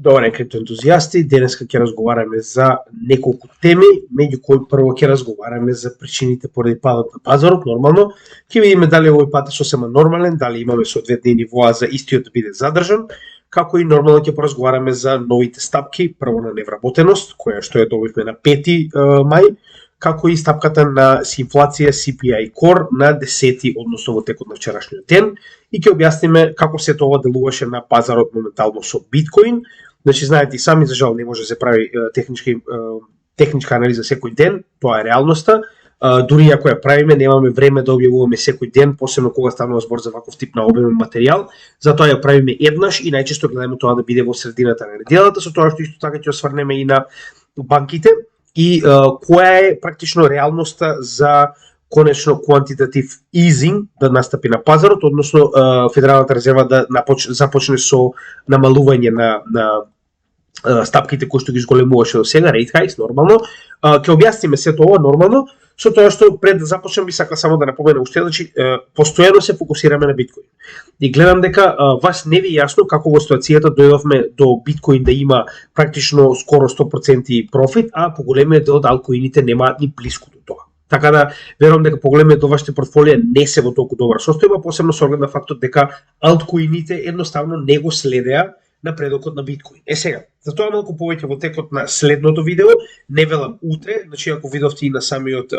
Добре, криптоентузијасти, денеска ќе разговараме за неколку теми, меѓу кои прво ќе разговараме за причините поради падот на пазарот, нормално. Ќе видиме дали овој пат е сосема нормален, дали имаме соодветни нивоа за истиот да биде задржан, како и нормално ќе поразговараме за новите стапки, прво на невработеност, која што ја добивме на 5 мај, како и стапката на инфлација CPI Core на 10, односно во текот на вчерашниот ден, и ќе објасниме како се тоа делуваше на пазарот моментално со биткоин. Значи, знаете и сами, за жал не може да се прави техничка анализа секој ден, тоа е реалноста. Дури ако ја правиме, немаме време да објавуваме секој ден, посебно кога станува збор за ваков тип на обемен материјал. Затоа ја правиме еднаш и најчесто гледаме тоа да биде во средината на неделата, со тоа што исто така ќе осврнеме и на банките и која е практично реалноста за конечно quantitative easing да настапи на пазарот, односно Федералната резерва да започне со намалување на стапките кои што ги зголемуваше до сега, rate hikes, нормално. Ќе објасниме сето ова нормално, со тоа што пред да започнем би сакал само да напоменам уште, значи постојано се фокусираме на биткоин. И гледам дека вас не ви е јасно како во ситуацијата дојдовме до биткоин да има практично скоро 100% профит, а поголемиот дел од алткоините немаат ни блиску до тоа. Така да верувам дека поголемиот дел вашите портфолија не се во толку добра состојба, посебно со оглед на фактот дека алткоините едноставно не го следеа напредокот на биткоин. Сега, за тоа малку повеќе во текот на следното видео, не велам утре, значи ако видовте и на самиот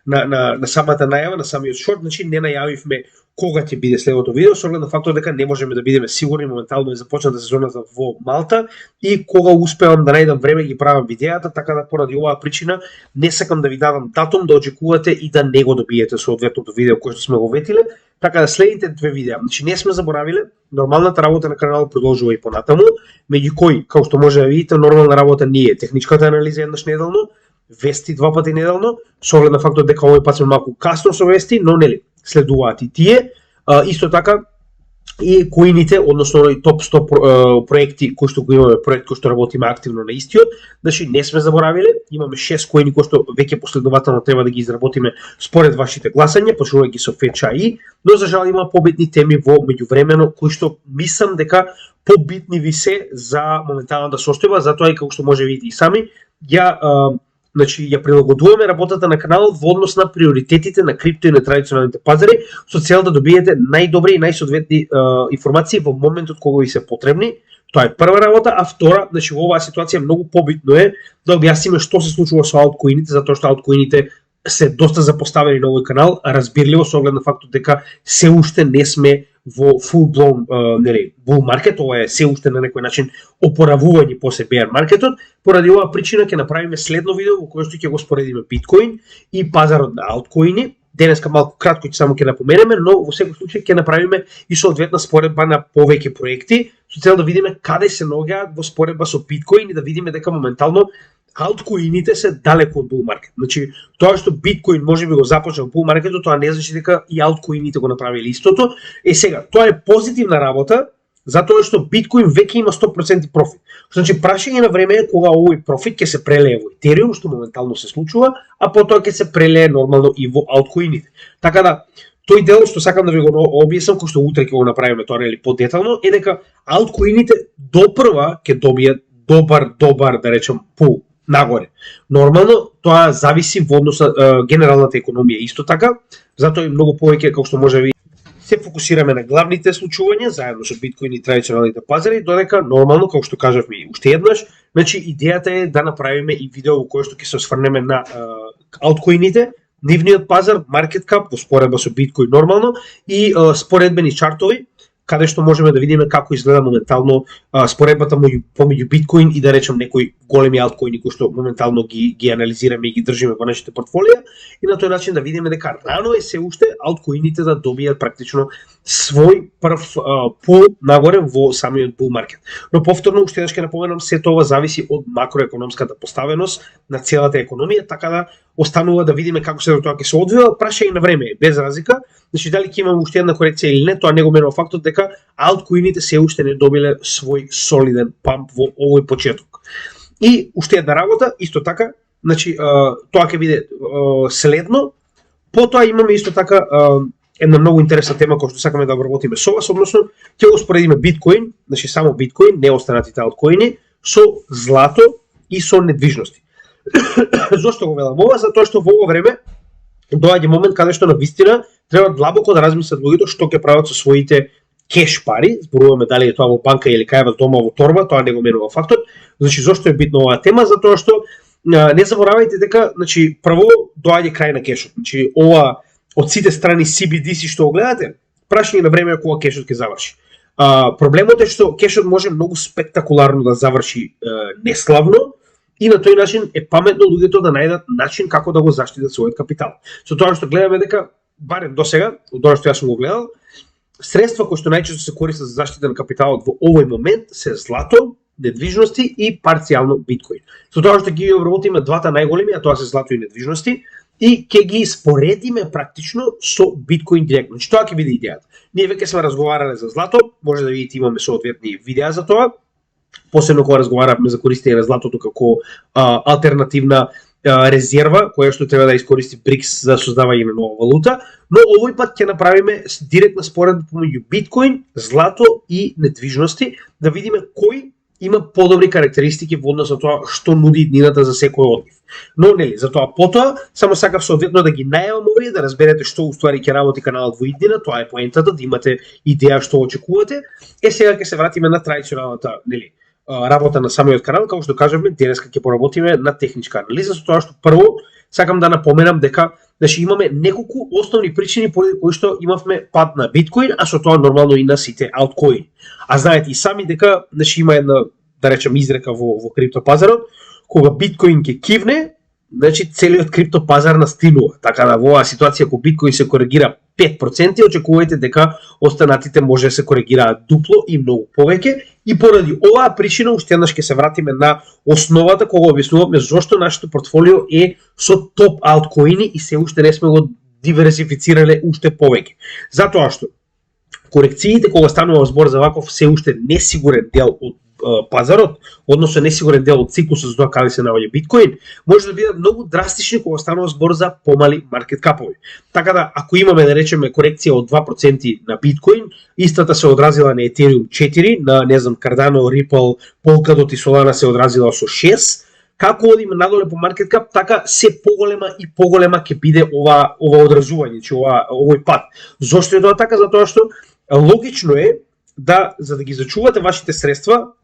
на самата најава, на самиот шорт, значи не најавивме кога ќе биде следното видео, со оглед на фактот дека не можеме да бидеме сигурни, моментално е започната сезоната во Малта и кога успевам да најдам време ги правам видеата, така да поради оваа причина не сакам да ви дадам датум да очекувате и да не го добиете соодветното видео кој што сме го ветиле. Така да следните две видеа, значи не сме заборавиле, нормалната работа на каналот продолжува и понатаму, меѓу кои, како што може да видите, нормална работа не е техничката анализа еднаш неделно, вести 2 пати неделно, со оглед на фактот дека овој пат сме малку касно со вести, но нели, следуваат и тие. Исто така и коините, односно топ 100 проекти кои што го имаме, проект кој што работиме активно на истиот, значи не сме заборавиле, имаме 6 коини кои што веќе последователно треба да ги изработиме според вашите гласања, почнувајќи со FetchAI, но за жал има побитни теми во меѓувремено кои што мислам дека побитни ви се за моменталната состојба, затоа и како што може видите и сами, ја прилагодуваме работата на каналот во однос на приоритетите на крипто и на традиционалните пазари, со цел да добиете најдобри и најсоодветни информации во моментот кога ви се потребни. Тоа е прва работа, а втора, значи во оваа ситуација многу побитно е да објасниме што се случува со алткоините, затоа што алткоините се доста запоставени на овој канал, разбирливо со оглед на фактот дека се уште не сме во full blown bull market, ова е се уште на некој начин опоравување после bear маркетот. Поради оваа причина ќе направиме следно видео во кое што ќе го споредиме биткоин и пазарот на алткоини. Денеска малку кратко ќе само ќе напоменеме, но во секој случај ќе направиме и соодветна споредба на повеќе проекти со цел да видиме каде се наоѓаат во споредба со биткоин и да видиме дека моментално алткоините се далеку од bull market. Значи, тоа што биткоин можеби го започна во bull marketот, тоа не значи дека и алткоините го направиле истото. Сега, тоа е позитивна работа, затоа што биткоин веќе има 100% профит. Значи, прашање на време е кога овој профит ќе се прелее во Ethereum, што моментално се случува, а потоа ќе се прелее нормално и во алткоините. Така да, тој дел што сакам да ви го објаснам, кој што утре ќе го направиме тоа или подетално, е дека алткоините допрва ќе добијат добар да речем пул нагоре. Нормално тоа зависи во однос на генералната економија исто така, затоа и многу повеќе како што може да ви се фокусираме на главните случувања заедно со биткоин и традиционалните пазари, додека нормално како што кажавме уште еднаш, значи идејата е да направиме и видео во кое што ќе се осврнеме на алткоините, нивниот пазар, market cap во споредба со биткоин нормално и споредбени чартови каде што можеме да видиме како изгледа моментално споредбата помеѓу биткоин и да речем некои големи алткоини кои што моментално ги анализираме и ги држиме во нашите портфолија и на тој начин да видиме дека рано е се уште алткоините да добијат практично свој прв пул нагоре во самиот bull market. Но повторно уште еднаш ќе напоменам, се тоа зависи од макроекономската поставеност на целата економија, така да останува да видиме како се тоа ќе се одвива, прашање на време, без разлика. Значи дали ќе имаме уште една корекција или не, тоа не го менува фактот дека алткоините се уште не добиле свој солиден памп во овој почеток. И уште една работа, исто така, значи тоа ќе биде следно. Потоа имаме исто така една многу интересна тема која што сакаме да обработиме со вас, односно ќе го споредиме биткоин, значи само биткоин, не останатите алткоини, со злато и со недвижности. Зошто го велам ова? Затоа што во ова време доаѓа момент каде што на вистина треба длабоко да размислат луѓето што ќе прават со своите кеш пари, зборуваме дали е тоа во банка или кај дома во торба, тоа не го менува фактот. Значи зошто е битна оваа тема? Затоа што не заборавајте дека, значи прво доаѓа крај на кешот. Значи ова од сите страни CBDC што го гледате, прашање на време кога кешот ќе заврши. Проблемот е што кешот може многу спектакуларно да заврши неславно и на тој начин е паметно луѓето да најдат начин како да го заштитат својот капитал. Со тоа што гледаме дека барем досега, од тоа што јас сум го гледал, средства кои што најчесто се користат за заштита на капиталот во овој момент се злато, недвижности и парцијално биткоин. Со тоа што ги обработиме двата најголеми, а тоа се злато и недвижности, и ќе ги споредиме практично со биткоин директно. Значи тоа ќе биде идејата. Ние веќе сме разговарале за злато, може да видите имаме соодветни видеа за тоа, посебно кога разговаравме за користење на златото како алтернативна резерва која што треба да искористи БРИКС за создавање на нова валута, но овој пат ќе направиме директна споредба помеѓу биткоин, злато и недвижности, да видиме кој има подобри карактеристики во однос на тоа што нуди иднината за секој од нив. Но нели, за тоа потоа само сакав соодветно да ги најавам овие, да разберете што уствари ќе работи каналот во иднина, тоа е поентата, да имате идеја што очекувате. Сега ќе се вратиме на традиционалната, нели, работа на самиот канал, како што кажавме, денеска ќе поработиме на техничка анализа, со тоа што прво сакам да напоменам дека значи имаме неколку основни причини поради кои што имавме пад на биткоин, а со тоа нормално и на сите алткоини. А знаете и сами дека значи има една, да речем, изрека во криптопазарот, кога биткоин ќе кивне, значи целиот криптопазар настинува. Така да во оваа ситуација кога биткоин се коригира 5%, очекувајте дека останатите може да се коригираат дупло и многу повеќе, и поради оваа причина уште еднаш ќе се вратиме на основата кога објаснуваме зошто нашето портфолио е со топ алткоини и се уште не сме го диверсифицирале уште повеќе. Затоа што корекциите кога станува збор за ваков се уште несигурен дел од пазарот, односно несигурен дел од циклусот за тоа каде се наоѓа биткоин, може да бидат многу драстични кога станува збор за помали маркет капови. Така да ако имаме да речеме корекција од 2% на биткоин, истата се одразила на Ethereum 4, на не знам Cardano, Ripple, Polkadot и Solana се одразила со 6. Како одиме надоле по маркет кап, така се поголема и поголема ќе биде ова одразување, че овој пат. Зошто е тоа така? Затоа што логично е да за да ги зачувате вашите средства,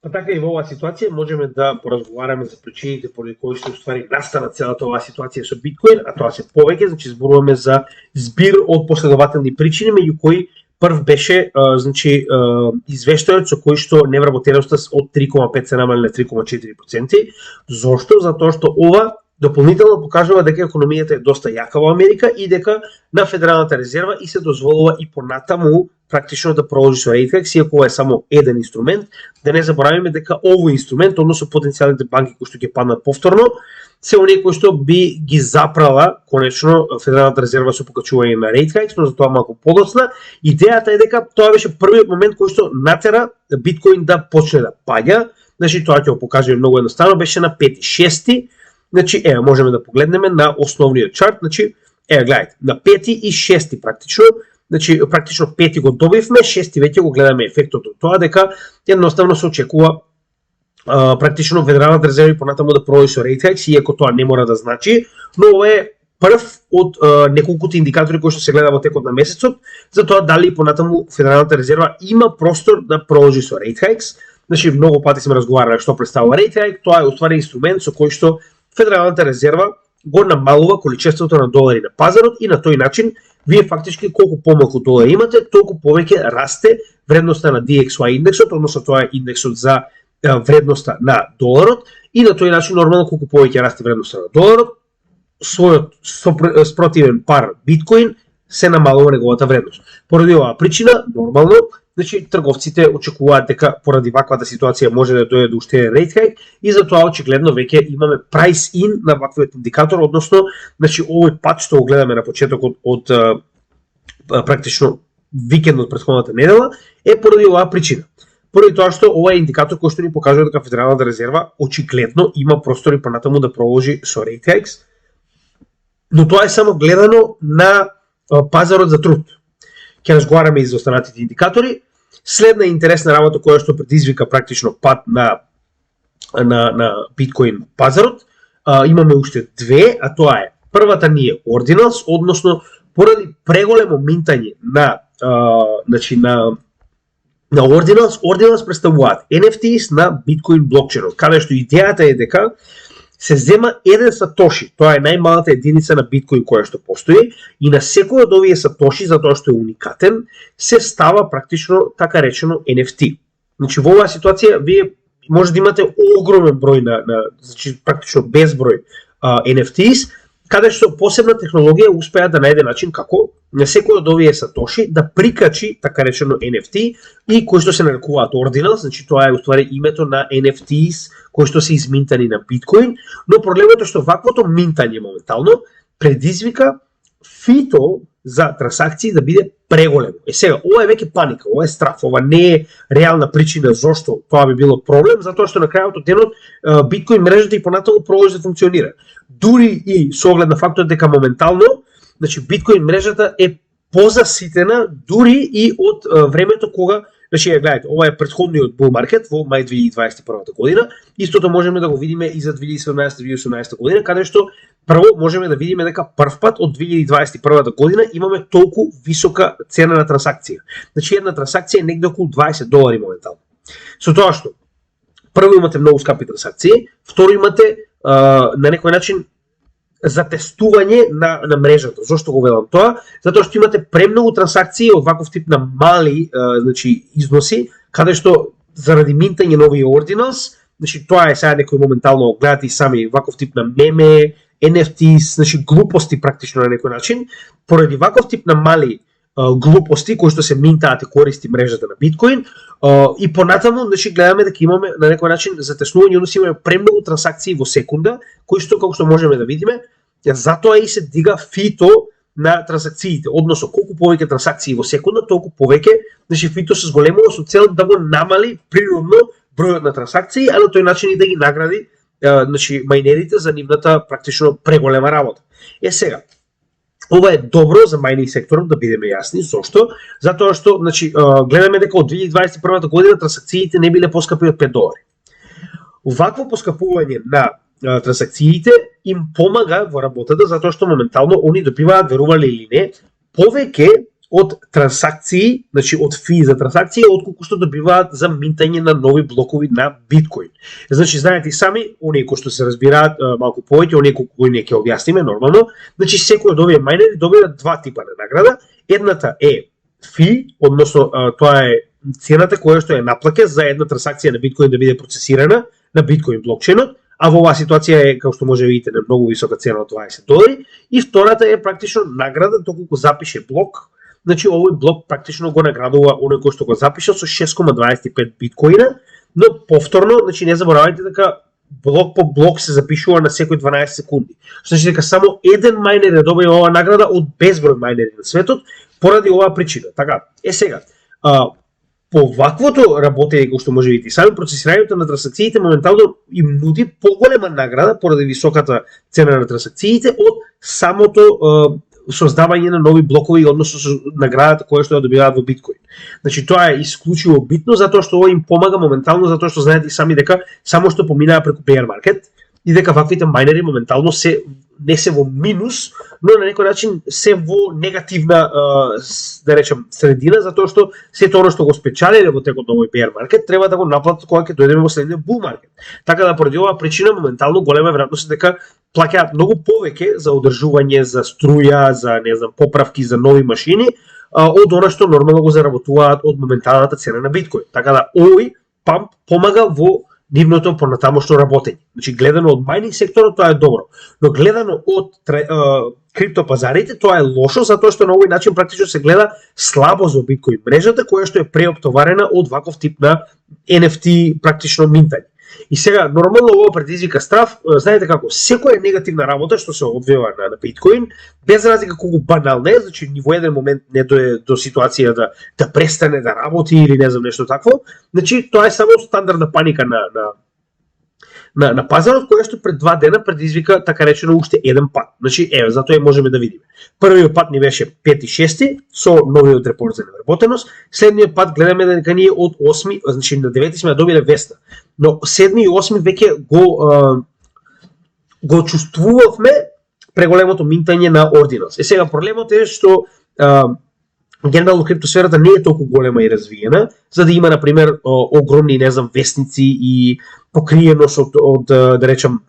па така и во оваа ситуација можеме да поразговараме за причините поради кои што уствари настана целата оваа ситуација со биткоин, а тоа се повеќе, значи зборуваме за збир од последователни причини, меѓу кои прв беше значи извештајот со кој што невработеноста од 3,5 се намали на 3,4%. Зошто? Затоа што ова дополнително покажува дека економијата е доста јака во Америка и дека на Федералната резерва и се дозволува и понатаму практично да продолжи со rate hikes, иако ова е само еден инструмент. Да не забораваме дека овој инструмент, односно потенцијалните банки кои што ќе паднат повторно, се оние кои што би ги запрала конечно Федералната резерва со покачување на rate hikes, но за тоа малку подоцна. Идејата е дека тоа беше првиот момент кој што натера биткоин да почне да паѓа. Значи тоа ќе го покажеме многу едноставно, беше на 5-6. Значи, можеме да погледнеме на основниот чарт, значи, гледайте, на 5 и 6 практично, значи, практично 5 го добивме, 6 веќе го гледаме ефектот од тоа, дека едноставно се очекува практично Федералната резерва понатаму да продолжи со rate hikes, иако тоа не мора да значи, но ова е прв од неколкуте индикатори кои што се гледа во текот на месецот, за тоа дали понатаму Федералната резерва има простор да продолжи со rate hikes. Значи, многу пати сме разговарале што представува rate hike, тоа е уствари инструмент со кој што Федералната резерва го намалува количеството на долари на пазарот и на тој начин вие фактички колку помалку долари имате, толку повеќе расте вредноста на DXY индексот, односно тоа е индексот за вредноста на доларот и на тој начин нормално колку повеќе расте вредноста на доларот, својот спротивен пар биткоин се намалува неговата вредност. Поради оваа причина, нормално, значи трговците очекуваат дека поради ваквата ситуација може да дојде до уште еден rate hike и затоа очигледно веќе имаме price in на ваквиот индикатор, односно значи овој пат што го гледаме на почетокот од практично викендот претходната недела е поради оваа причина. Поради тоа што ова е индикатор кој што ни покажува дека Федералната резерва очигледно има простори понатаму да продолжи со rate hikes, но тоа е само гледано на пазарот за труд. Ќе разговараме и за останатите индикатори. Следна интересна работа која што предизвика практично пат на биткоин пазарот, имаме уште две, а тоа е првата ни е Ordinals, односно поради преголемо минтање на Ordinals представуваат NFTs на биткоин блокчейнот, каде што идејата е дека се зема еден сатоши, тоа е најмалата единица на биткоин која што постои, и на секој од овие сатоши, затоа што е уникатен, се става практично така речено NFT. Значи во оваа ситуација вие може да имате огромен број значи практично безброј NFTs, каде што посебна технологија успеа да најде начин како на секој од овие сатоши да прикачи така речено NFT и кои што се нарекуваат Ordinals, значи тоа е уствари името на NFTs кои што се изминтани на биткоин, но проблемот е што ваквото минтање моментално предизвика фито за трансакции да биде преголемо. Сега, ова е веќе паника, ова е страф, ова не е реална причина зошто тоа би било проблем, затоа што на крајот од денот биткоин мрежата и понатаму продолжи да функционира. Дури и со оглед на фактот дека моментално, значи биткоин мрежата е позаситена дури и од времето кога, значи гледате, ова е претходниот bull market во мај 2021 година, истото можеме да го видиме и за 2017-2018 година, каде што прво можеме да видиме дека првпат од 2021 година имаме толку висока цена на трансакција. Значи една трансакција е негде околу $20 моментално. Со тоа што прво имате многу скапи трансакции, второ имате на некој начин за тестување на мрежата. Зошто го велам тоа? Затоа што имате премногу трансакции од ваков тип на мали значи износи, каде што заради минтање нови Ordinals, значи тоа е сега некој моментално гледате и сами ваков тип на меме, NFTs, значи глупости практично на некој начин, поради ваков тип на мали глупости кои што се минтаат и користи мрежата на биткоин, и понатаму значи гледаме дека имаме на некој начин за теснување, односно имаме премногу трансакции во секунда, кои што како што можеме да видиме, затоа и се дига фито на трансакциите, односно колку повеќе трансакции во секунда, толку повеќе, значи фито се зголемува со цел да го намали природно бројот на трансакции, а на тој начин и да ги награди значи мајнерите за нивната практично преголема работа. Сега, ова е добро за мајнинг секторот, да бидеме јасни, зошто? Затоа што значи гледаме дека од 2021 година трансакциите не биле поскапи од $5. Вакво поскапување на трансакциите им помага во работата, затоа што моментално они добиваат, верувале или не, повеќе од трансакции, значи од фи за трансакции, отколку што добиваат за минтање на нови блокови на биткоин. Значи, знаете и сами, оние кои што се разбираат малку повеќе, оние кои не ќе објасниме нормално, значи секој од овие мајнери добиваат два типа на награда. Едната е фи, односно тоа е цената која што е наплаќа за една трансакција на биткоин да биде процесирана на биткоин блокчейнот, а во оваа ситуација е, како што може видите, на многу висока цена од $20. И втората е практично награда доколку запише блок. Значи овој блок практично го наградува оној кој што го запишал со 6,25 биткоина, но повторно, значи не заборавајте дека блок по блок се запишува на секој 12 секунди. Значи дека само еден мајнер ја добива оваа награда од безброј мајнери на светот поради оваа причина. Така, сега, по ваквото работење кој што може видите, сами процесирањето на трансакциите моментално им нуди поголема награда поради високата цена на трансакциите од самото создавање на нови блокови, односно со наградата која што ја добиваат во биткоин. Значи тоа е исклучиво битно затоа што ова им помага моментално, затоа што знаете и сами дека само што поминаа преку bear market и дека ваквите мајнери моментално не се во минус, но на некој начин се во негативна да речем средина, затоа што сето оно што го спечалиле во текот на овој bear market треба да го наплатат кога ќе дојдеме во следниот bull market. Така да поради оваа причина моментално голема веројатност е дека плаќаат многу повеќе за одржување, за струја, за не знам поправки за нови машини од она што нормално го заработуваат од моменталната цена на биткоин. Така да овој памп помага во нивното понатамошно работење. Значи гледано од мајнинг секторот тоа е добро, но гледано од криптопазарите тоа е лошо затоа што на овој начин практично се гледа слабо за биткоин мрежата која што е преоптоварена од ваков тип на NFT практично минтање. И сега нормално ова предизвика страф, знаете како, секоја негативна работа што се одвива на биткоин, без разлика колку банална е, значи ни во еден момент не дое до ситуација да престане да работи или не знам нешто такво, значи тоа е само стандардна паника на пазарот, кој што пред 2 дена предизвика така речено уште еден пат. Значи, затоа можеме да видиме. Првиот пат ни беше 5 и 6 со новиот репорт за невработеност. Следниот пат гледаме дека ние од 8, значи на 9 сме добиле веста. Но 7 и 8 веќе го чувствувавме преголемото минтање на ординанс. Сега проблемот е што генерално криптосферата не е толку голема и развиена, за да има, например, огромни, не знам, вестници и покриеност од да речам,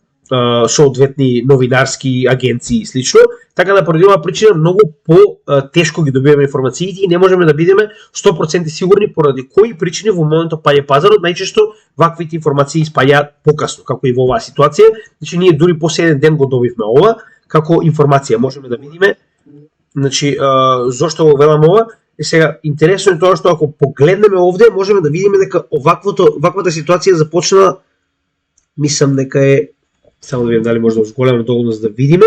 соодветни новинарски агенции и слично, така да поради оваа причина многу по-тешко ги добиваме информациите и не можеме да бидеме 100% сигурни поради кои причини во моментот паѓа пазарот, најчесто ваквите информации испаѓаат покасно, како и во оваа ситуација. Значи ние дури после еден ден го добивме ова како информација, можеме да видиме. Значи, зошто го велам ова? Сега, интересно е тоа што ако погледнеме овде, можеме да видиме дека ваквата ситуација започна, мислам дека е, само да видим дали може да зголемам доволно за да видиме.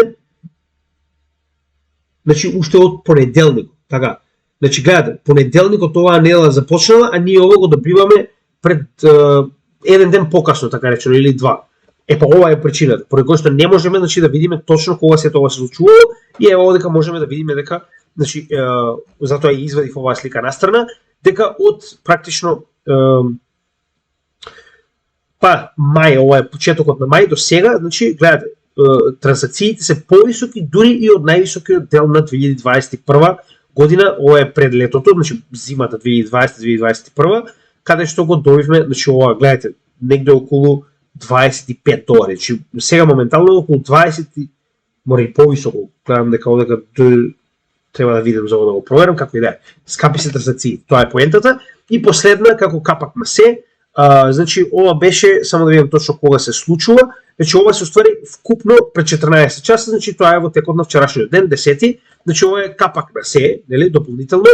Значи, уште од понеделник, така. Значи, гледате, понеделникот оваа недела започнала, а ние ова го добиваме пред еден ден покасно, така речено, или 2. Па ова е причината, поради која што не можеме, значи, да видиме точно кога се тоа се случувало и ево дека можеме да видиме дека, значи, затоа ја извадив оваа слика настрана, дека од практично мај, ова е почетокот на мај до сега, значи, гледате, транзакциите се повисоки дури и од највисокиот дел на 2021 година, ова е пред летото, значи зимата 2020-2021, каде што го добивме, значи ова, гледате, негде околу $25. Значи, сега моментално околу 20, мора и повисоко, гледам дека одека треба да видам за да го проверам, како и да е. Скапи се транзакции, тоа е поентата. И последна, како капак на се, значи ова беше, само да видам точно кога се случува, значи ова се уствари вкупно пред 14 часа, значи тоа е во текот на вчерашниот ден, 10-ти, значи ова е капак на се, нели, дополнително.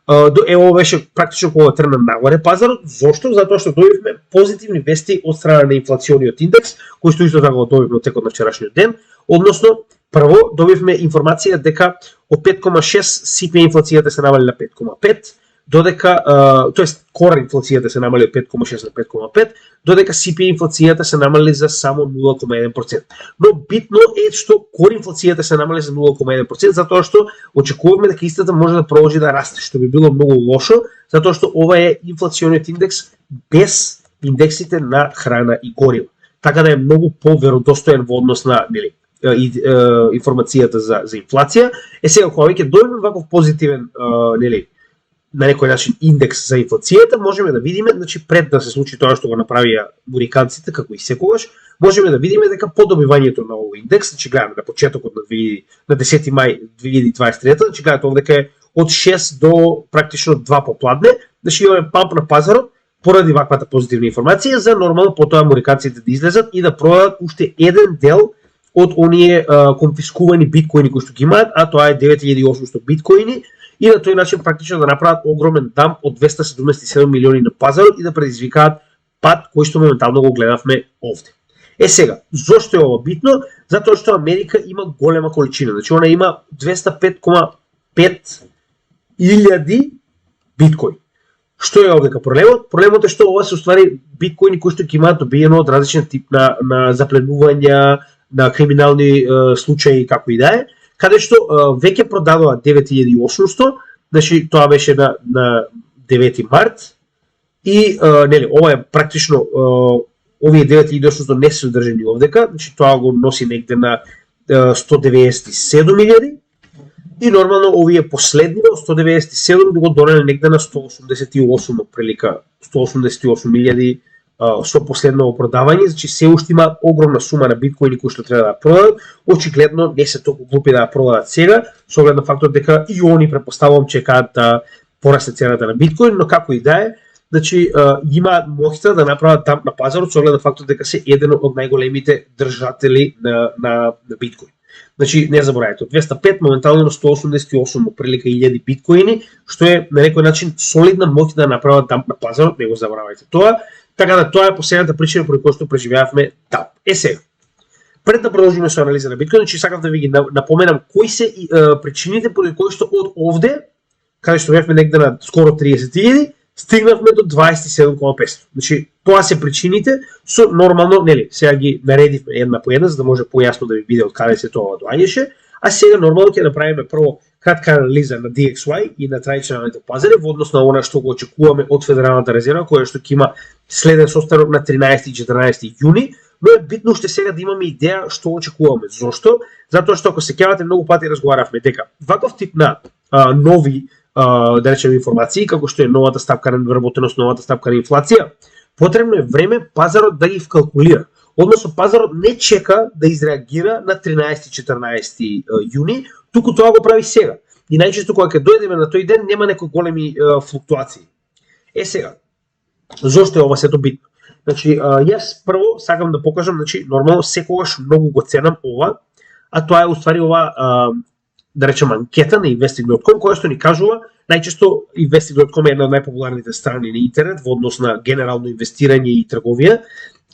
Ова беше практично кога тргна нагоре пазарот. Зошто? Затоа што добивме позитивни вести од страна на инфлациониот индекс, кој што исто така го добивме од текот на вчерашниот ден, односно прво добивме информација дека од 5,6 CPI инфлацијата се намали на 5,5, додека тоест кор инфлацијата се намали од 5,6 на 5,5, додека CPI инфлацијата се намали за само 0,1%. Но битно е што кор инфлацијата се намали за 0,1%, затоа што очекуваме дека истата може да продолжи да расте, што би било многу лошо, затоа што ова е инфлациониот индекс без индексите на храна и горива. Така да е многу поверодостоен во однос на, нели, информацијата за инфлација. Сега кога веќе дојдеме ваков позитивен, нели, на некој начин индекс за инфлацијата, можеме да видиме, значи пред да се случи тоа што го направија американците, како и секогаш, можеме да видиме дека по добивањето на овој индекс, значи гледаме на почетокот на 10 мај 2023, значи гледате овде дека е од 6 до практично 2 попладне, значи имаме памп на пазарот поради ваквата позитивна информација за нормално потоа американците да излезат и да продадат уште еден дел од оние конфискувани биткоини кои што ги имаат, а тоа е 9800 биткоини, и на тој начин практично да направат огромен дамп од 277 милиони на пазарот и да предизвикаат пат кој што моментално го гледавме овде. Сега, зошто е ова битно? Затоа што Америка има голема количина, значи она има 205,5 илјади биткоини. Што е овдека проблемот? Проблемот е што ова се уствари биткоини кои што ги имаат добиено од различен тип на запленувања, на криминални случаи, како и да е, каде што веќе продадоа 9800, значи тоа беше на 9 март и нели ова е практично овие 9800 не се одржани овдека, значи тоа го носи негде на 197.000 и нормално овие последни 197 го донеле негде на 188 отприлика 188.000 со последно продавање, значи се уште има огромна сума на биткоини кои што треба да продадат. Очигледно не се толку глупи да продадат сега, со оглед на фактот дека и они претпоставувам чекаат да порасте цената на биткоин, но како и да е, значи има моќта да направат дамп на пазарот со оглед на фактот дека се еден од најголемите држатели на биткоин. Значи не заборавајте, од 205 моментално на 188 отприлика илјади биткоини, што е на некој начин солидна моќ да направат дамп на пазарот, не го заборавајте тоа. Така да тоа е последната причина поради која што преживеавме дамп. Сега, пред да продолжиме со анализа на биткоин, значи сакам да ви ги напоменам кои се причините поради кои што од овде, каде што бевме негде на скоро 30.000, стигнавме до 27.500. Значи Тоа се причините со нормално, нели, сега ги наредивме една по една за да може појасно да ви биде од каде се тоа доаѓаше, а сега нормално ќе направиме прво кратка анализа на DXY и на традиционалните пазари во однос на она што го очекуваме од Федералната резерва, која што ќе има следен состанок на 13 и 14 јуни, но е битно уште сега да имаме идеја што очекуваме. Зошто? Затоа што ако се сеќавате, многу пати разговаравме дека ваков тип на нови да речеме информации, како што е новата стапка на вработеност, новата стапка на инфлација, потребно е време пазарот да ги вкалкулира. Односно, пазарот не чека да изреагира на 13-14 јуни, туку тоа го прави сега. И најчесто кога ќе дојдеме на тој ден, нема некои големи флуктуации. Сега, зошто е ова сето битно? Значи, јас прво сакам да покажам, значи, нормално секогаш многу го ценам ова, а тоа е уствари ова, да речем, анкета на Investing.com, која што ни кажува, најчесто Investing.com е една од најпопуларните страни на интернет во однос на генерално инвестирање и трговија,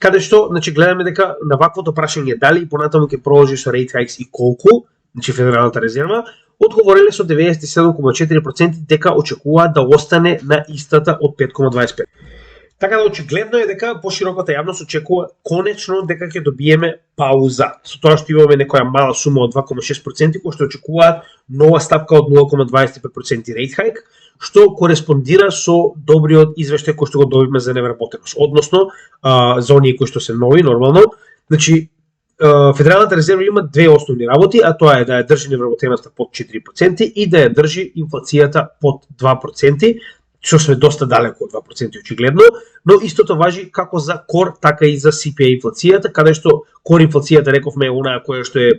каде што, значи, гледаме дека на ваквото прашање дали понатаму ќе продолжи со rate hikes и колку, значи Федералната резерва, одговориле со 97,4% дека очекуваат да остане на истата од 5,25. Така да очигледно е дека пошироката јавност очекува конечно дека ќе добиеме пауза. Со тоа што имаме некоја мала сума од 2,6% кои што очекуваат нова стапка од 0,25% rate hike, што кореспондира со добриот извештај кој што го добивме за невработеност. Односно, за оние кои што се нови, нормално, значи Федералната резерва има две основни работи, а тоа е да ја држи невработеноста под 4% и да ја држи инфлацијата под 2%, што сме доста далеко од 2% очигледно, но истото важи како за кор, така и за CPI инфлацијата, каде што кор инфлацијата, рековме, е онаа која што е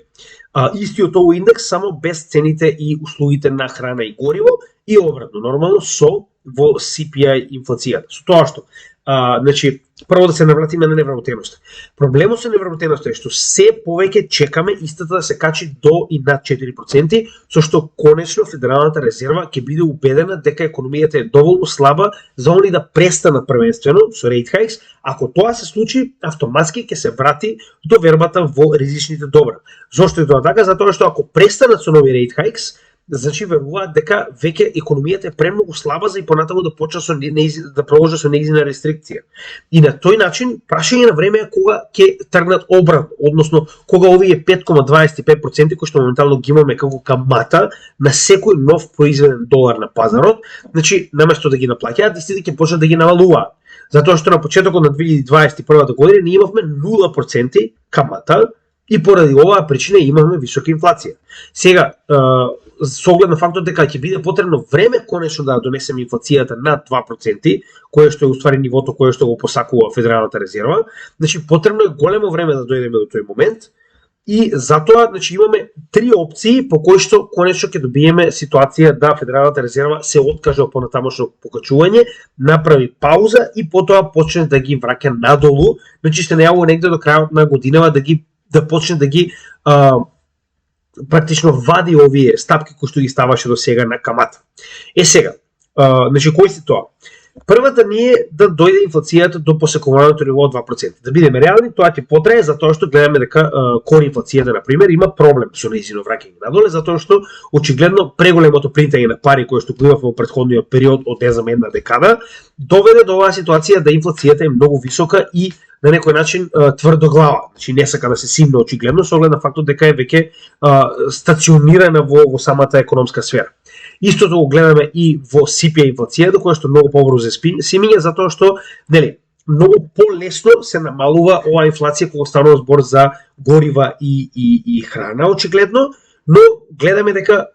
истиот овој индекс, само без цените и услугите на храна и гориво, и обратно, нормално, со во CPI инфлацијата. Со тоа што, значи, прво да се навратиме на невработеноста. Проблемот со невработеноста е што се повеќе чекаме истата да се качи до и над 4%, со што конечно Федералната резерва ќе биде убедена дека економијата е доволно слаба за они да престанат првенствено со rate hikes. Ако тоа се случи, автоматски ќе се врати до вербата во ризичните добра. Зошто е тоа така? Затоа што ако престанат со нови rate hikes, значи веруваат дека веќе економијата е премногу слаба за и понатаму да почне со да продолжи со нејзина рестрикција. И на тој начин прашање на време е кога ќе тргнат обратно, односно кога овие 5,25% кои што моментално ги имаме како камата на секој нов произведен долар на пазарот, значи наместо да ги наплаќаат, истите ќе почнат да ги навалуваат. Затоа што на почетокот на 2021 година ние имавме 0% камата и поради оваа причина имаме висока инфлација. Сега, со оглед на фактот дека ќе биде потребно време конечно да донесеме инфлацијата над 2%, кое што е уствари нивото кое што го посакува Федералната резерва, значи потребно е големо време да дојдеме до тој момент и затоа значи имаме три опции по кои што конечно ќе добиеме ситуација да Федералната резерва се откаже од понатамошно покачување, направи пауза и потоа почне да ги враќа надолу, значи се најавува негде до крајот на годинава да почне да ги практично вади овие стапки кои што ги ставаше до сега на камата. Сега, значи кои се тоа? Првата ни е да дојде инфлацијата до посекуваното ниво од 2%. Да бидеме реални, тоа ќе потрае затоа што гледаме дека кор инфлацијата на пример има проблем со нејзино враќање надоле, затоа што очигледно преголемото принтање на пари кое што го имавме во претходниот период од една декада доведе до оваа ситуација да инфлацијата е многу висока и на некој начин тврдоглава, значи не сака да се симне очигледно со оглед на фактот дека е веќе стационирана во самата економска сфера. Истото го гледаме и во CPI инфлацијата, која што многу побрзо се симиња, затоа што нели многу полесно се намалува оваа инфлација кога станува збор за горива и храна очигледно, но гледаме дека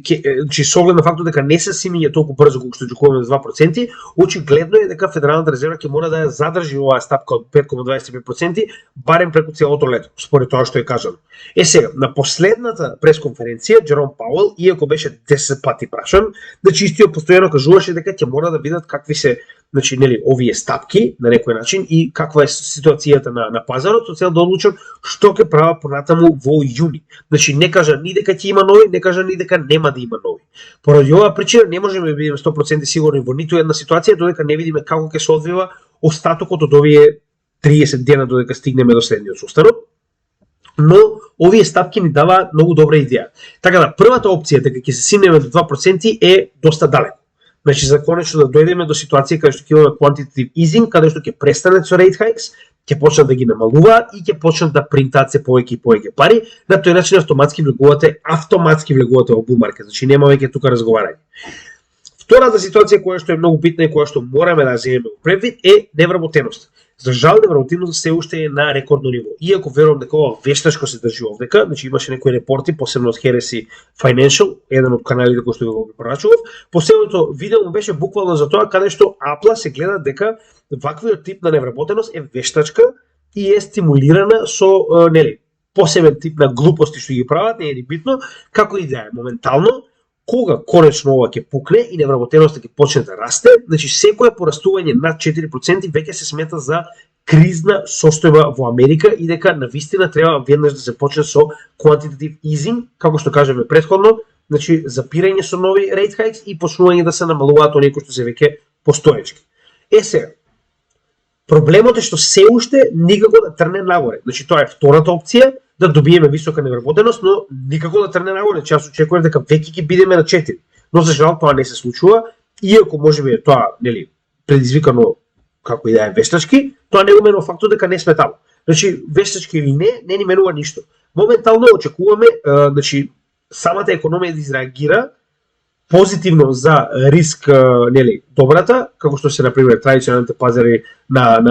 че со оглед на фактот дека не се симиња толку брзо колку што очекуваме за 2%, очигледно е дека Федералната резерва ќе мора да ја задржи оваа стапка од 5,25% барем преку целото лето, според тоа што е кажано. Сега, на последната пресконференција Джером Пауел, иако беше 10 пати прашан, значи истиот постојано кажуваше дека ќе мора да видат какви се значи нели овие стапки на некој начин и каква е ситуацијата на пазарот со цел да одлучат што ќе прават понатаму во јуни. Значи не кажа ни дека ќе има нови, не кажа ни дека нема да има нови. Поради оваа причина не можеме да бидеме 100% сигурни во ниту една ситуација додека не видиме како ќе се одвива остатокот од овие 30 дена додека стигнеме до следниот состанок. Но овие стапки ни даваат многу добра идеја. Така да првата опција дека ќе се симнеме до 2% е доста далеко. Значи за конечно да дојдеме до ситуација каде што ќе имаме quantitative easing, каде што ќе престанат со rate hikes, ќе почнат да ги намалуваат и ќе почнат да принтаат се повеќе и повеќе пари, на тој начин автоматски влегувате во bull market, значи нема веќе тука разговарање. Втората ситуација која што е многу битна и која што мораме да земеме во предвид е невработеност. За жал, невработеност се уште е на рекордно ниво. Иако верувам дека ова вештачко се држи овдека, значи имаше некои репорти, посебно од Heresy Financial, еден од каналите кои што го прашував, последното видео беше буквално за тоа каде што Apple се гледа дека ваквиот тип на невработеност е вештачка и е стимулирана со посебен тип на глупости што ги прават, не е ни битно, како и да е моментално. Кога конечно ова ќе пукне и невработеноста ќе почне да расте, значи секое порастување над 4% веќе се смета за кризна состојба во Америка и дека навистина треба веднаш да се почне со quantitative easing, како што кажеме претходно, значи запирање со нови rate hikes и почнување да се намалуваат оние кои што се веќе постоечки. Сега, проблемот е што се уште никако да трне нагоре. Значи тоа е втората опција, да добиеме висока невработеност, но никако да трне нагоре. Јас очекувам дека веќе ќе бидеме на 4. Но за жал тоа не се случува, иако можеби е тоа, предизвикано како и да е вештачки, тоа не го менува фактот дека не сме таму. Значи вештачки или не ни менува ништо. Моментално очекуваме, значи самата економија да изреагира позитивно за риск, добрата, како што се на пример традиционалните пазари на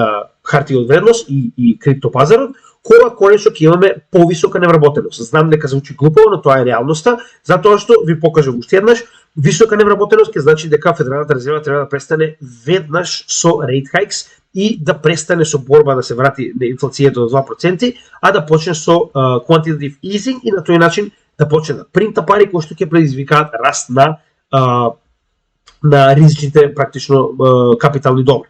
хартија од вредност и криптопазарот, кога конечно ќе имаме повисока невработеност. Знам дека звучи глупаво, но тоа е реалноста, затоа што ви покажам уште еднаш, висока невработеност ќе значи дека Федералната резерва треба да престане веднаш со rate hikes и да престане со борба да се врати инфлацијата до 2%, а да почне со quantitative easing и на тој начин да почне да принта пари кои што ќе предизвикаат раст на ризичните практично капитални добри.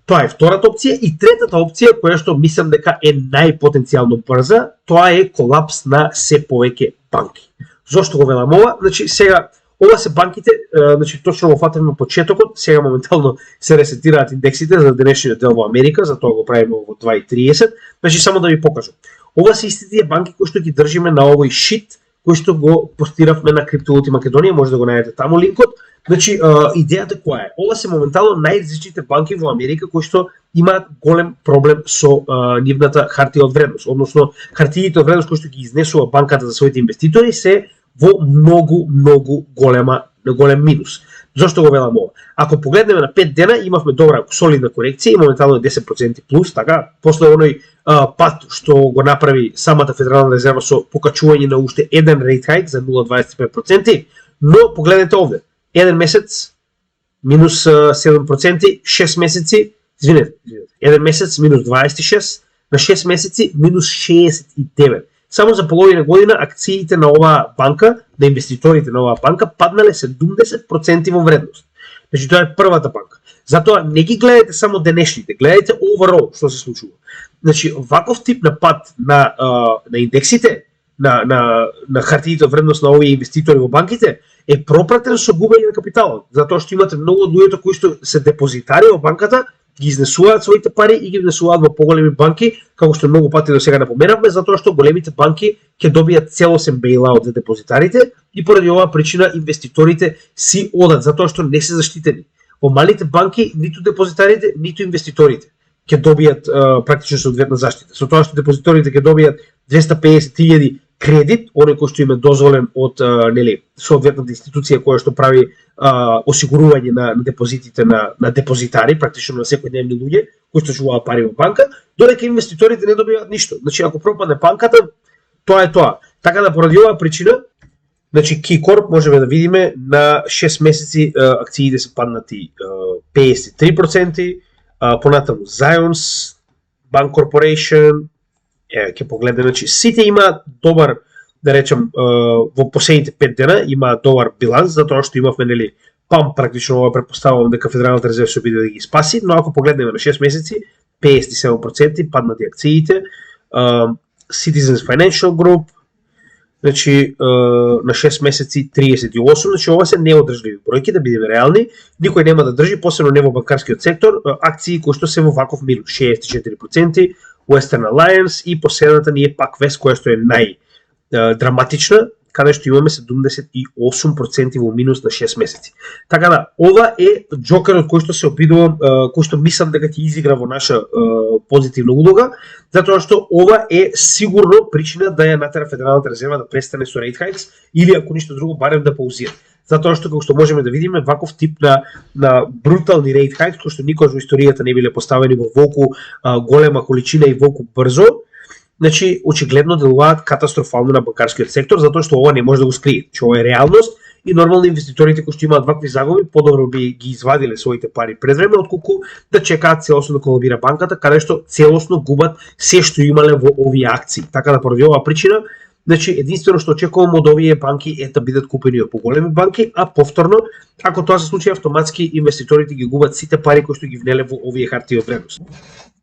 Тоа е втората опција и третата опција која што мислам дека е најпотенцијално брза, тоа е колапс на се повеќе банки. Зошто го велам ова? Значи сега ова се банките, значи точно го фатаме на почетокот, сега моментално се ресетираат индексите за денешниот дел во Америка, затоа го правиме во 2:30, значи само да ви покажам. Ова се истите банки кои што ги држиме на овој шит, кој што го постиравме на Криптовалути Македонија, може да го најдете таму линкот. Значи, идејата која е? Ова се моментално најризичните банки во Америка кои што имаат голем проблем со нивната хартија од вредност, односно хартиите од вредност кои што ги изнесува банката за своите инвеститори се во многу голем минус. Зошто го велам ова? Ако погледнеме на 5 дена, имавме добра солидна корекција и моментално е 10% плюс, така, после оној пат што го направи самата Федерална резерва со покачување на уште еден rate hike за 0,25%, но погледнете овде, еден месец минус 7%, 6 месеци, извинете, еден месец минус 26, на 6 месеци минус 69. Само за половина година акциите на оваа банка, на инвеститорите на оваа банка паднале 70% во вредност. Значи тоа е првата банка. Затоа не ги гледате само денешните, гледате overall што се случува. Значи ваков тип на пад на индексите, на хартиите од вредност на овие инвеститори во банките е пропратен со губење на капитал, затоа што имате многу од луѓето кои што се депозитари во банката, ги изнесуваат своите пари и ги внесуваат во поголеми банки, како што многу пати до сега напоменавме, затоа што големите банки ќе добијат целосен бейлаут за депозитарите и поради оваа причина инвеститорите си одат, затоа што не се заштитени. Во малите банки ниту депозитарите, ниту инвеститорите ќе добијат практично соодветна заштита. Со тоа што депозиторите ќе добијат 250.000 кредит, оној кој што им е дозволен од соодветната институција која што прави осигурување на депозитите на депозитари, практично на секојдневни луѓе кои што чуваат пари во банка, додека инвеститорите не добиваат ништо. Значи ако пропадне банката, тоа е тоа. Така да поради оваа причина, значи KeyCorp можеме да видиме на 6 месеци акциите се паднати 53%, понатаму Zions, Bank Corporation, ќе погледнеме, значи сите имаат добар, да речем, во последните 5 дена имаат добар биланс, затоа што имавме памп практично, ова претпоставувам дека Федералната резерва ќе биде да ги спаси, но ако погледнеме на 6 месеци, 57% паднати акциите, Citizens Financial Group, значи на 6 месеци 38, значи ова се неодржливи бројки, да бидеме реални, никој нема да држи, посебно не во банкарскиот сектор, акции кои што се во ваков минус, 64%, Western Alliance и последната ни е пак Вест, која што е најдраматична, каде што имаме 78% во минус на 6 месеци. Така да, ова е джокерот кој што се обидувам, кој што мислам дека ќе изигра во наша позитивна улога, затоа што ова е сигурно причина да ја натера Федералната резерва да престане со rate hikes или ако ништо друго барем да паузира. Затоа што како што можеме да видиме ваков тип на брутални rate hikes кои што никогаш во историјата не биле поставени во волку голема количина и волку брзо, значи очигледно делуваат катастрофално на банкарскиот сектор, затоа што ова не може да го скрие. Че ова е реалност и нормално инвеститорите кои што имаат вакви загуби подобро би ги извадиле своите пари пред време отколку да чекаат целосно да колабира банката, каде што целосно губат се што имале во овие акции. Така да поради оваа причина, значи единствено што очекувам од овие банки е да бидат купени од поголеми банки, а повторно, ако тоа се случи автоматски инвеститорите ги губат сите пари кои што ги внеле во овие хартии од вредност.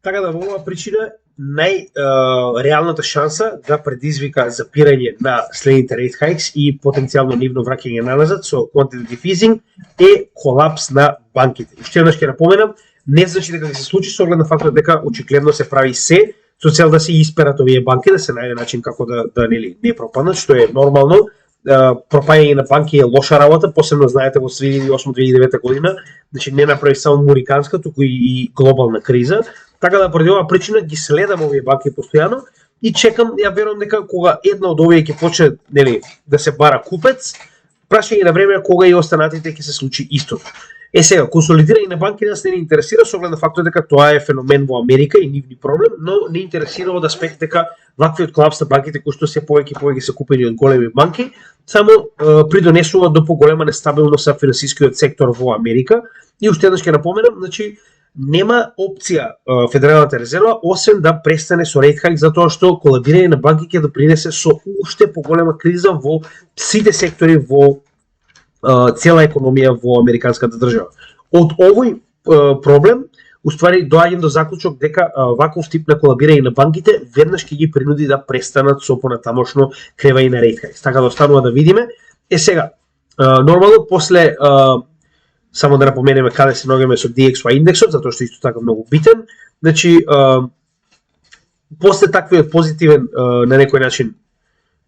Така да во оваа причина најреалната шанса да предизвика запирање на следните rate hikes и потенцијално нивно враќање назад со quantitative easing е колапс на банките. Уште еднаш ќе напоменам, не значи дека ќе се случи со оглед на фактот дека очигледно се прави се со цел да се исперат овие банки, да се најде начин како да не пропаднат, што е нормално. Пропаѓање на банки е лоша работа, посебно знаете во 2008-2009 година, значи не направи само муриканска, туку и глобална криза. Така да поради оваа причина ги следам овие банки постојано и чекам, ја верувам дека кога една од овие ќе почне да се бара купец, прашање на време кога и останатите ќе се случи истото. Сега, консолидирање на банки нас не интересира со оглед на фактот дека тоа е феномен во Америка и нивни проблем, но не интересира од аспект дека ваквиот колапс на банките кои што се повеќе и повеќе се купени од големи банки, само придонесува до поголема нестабилност на финансискиот сектор во Америка. И уште еднаш ќе напоменам, значи нема опција Федералната резерва освен да престане со rate hike, затоа што колабирање на банки ќе допринесе со уште поголема криза во сите сектори во цела економија во американската држава. Од овој проблем, уствари доаѓам до заклучок дека ваков тип на колабирање на банките веднаш ќе ги принуди да престанат со понатамошно кревање на rate hikes. Така да останува да видиме. Сега, нормално после само да напоменеме каде се наоѓаме со DXY индексот, затоа што исто така многу битен. Значи, после таквиот позитивен на некој начин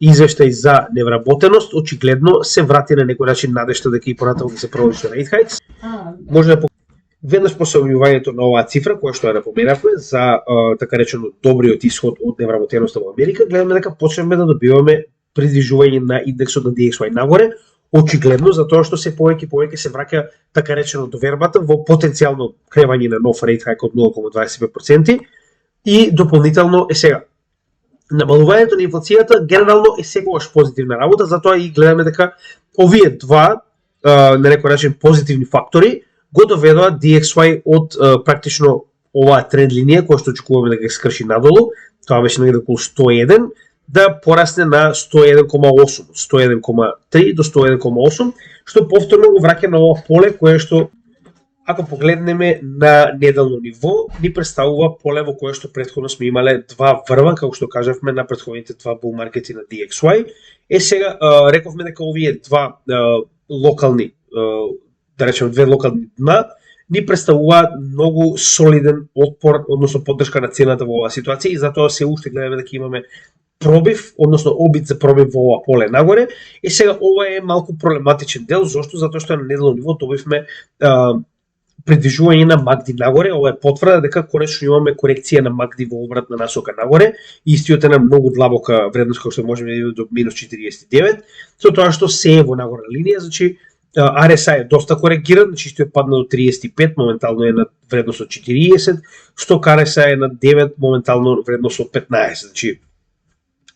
извештај за невработеност, очигледно се врати на некој начин надежта дека и понатаму ќе се продолжи со rate hikes. Може да веднаш после објавувањето на оваа цифра, која што ја напоменавме за така речено добриот исход од невработеноста во Америка, гледаме дека почнеме да добиваме придвижување на индексот на DXY нагоре, очигледно затоа што се повеќе и повеќе се враќа така речено довербата во потенцијално кревање на нов rate hike од 0,25% и дополнително сега намалувањето на инфлацијата генерално е секогаш позитивна работа, затоа и гледаме дека овие два на некој начин позитивни фактори го доведоа DXY од практично оваа тренд линија која што очекуваме да ги скрши надолу, тоа беше негде околу 101, да порасне на 101,8, 101,3 до 101,8, што повторно го враќа на ова поле кое што ако погледнеме на неделно ниво, ни представува поле во кое што претходно сме имале два врва, како што кажавме на претходните два bull маркети на DXY. Сега рековме дека овие два локални, да речеме две локални дна, ни представуваат многу солиден отпор, односно поддршка на цената во оваа ситуација и затоа се уште гледаме дека имаме пробив, односно обид за пробив во ова поле нагоре. Сега ова е малку проблематичен дел, зошто? Затоа што на неделно ниво добивме придвижување на MACD нагоре. Ова е потврда дека конечно имаме корекција на MACD во обратна насока нагоре. Истиот е на многу длабока вредност, како што можеме да видиме до минус 49, со тоа што се е во нагорна линија, значи RSI е доста коригиран, значи истиот падна до 35, моментално е на вредност од 40, што RSI е на 9, моментално вредност од 15, значи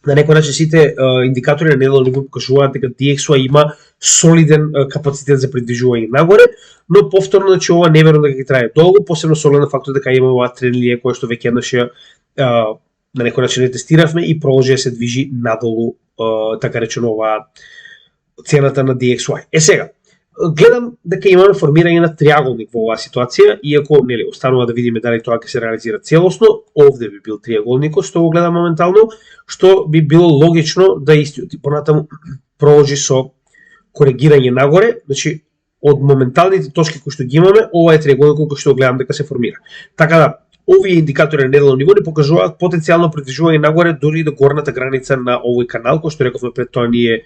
на некој начин сите индикатори на неделно ниво покажуваат дека DXY има солиден капацитет за придвижување нагоре, но повторно значи ова не верувам дека ќе трае долго, посебно со оглед на фактот дека има оваа тренд линија која што веќе еднаш на некој начин не тестиравме и продолжи да се движи надолу, така речено оваа цената на DXY. Сега гледам дека имаме формирање на триаголник во оваа ситуација, иако нели останува да видиме дали тоа ќе се реализира целосно. Овде би бил триаголникот што го гледам моментално, што би било логично да истиот и понатаму продолжи со коригирање нагоре, значи од моменталните точки кои што ги имаме, ова е триаголникот кој што го гледам дека се формира. Така да Овие индикатори на неделно ниво ни покажуваат потенцијално придвижување нагоре дури до горната граница на овој канал, кој што рековме пред тоа ние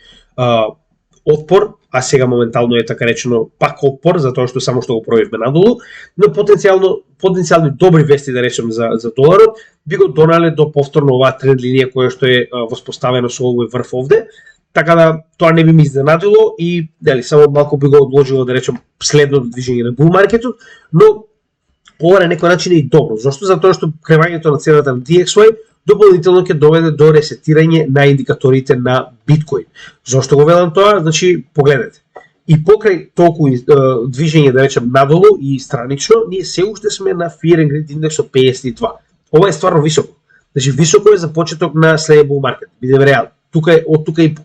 отпор, а сега моментално е така речено пак отпор, затоа што само што го пробивме надолу, но потенцијални добри вести да речем за доларот би го донале до повторно оваа тренд линија која што е воспоставена со овој врв овде, така да тоа не би ми изненадило и дали само малку би го одложило да речем следното движење на бул маркетот, но ова на некој начин е и добро. Зошто? Затоа што кревањето на цената на DXY дополнително ќе доведе до ресетирање на индикаторите на биткоин. Зошто го велам тоа? Значи, погледнете. И покрај толку движење, да речем, надолу и странично, ние се уште сме на Fear and Greed индекс од 52. Ова е стварно високо. Значи, високо е за почеток на следен бул маркет. Бидеме реални. Од тука и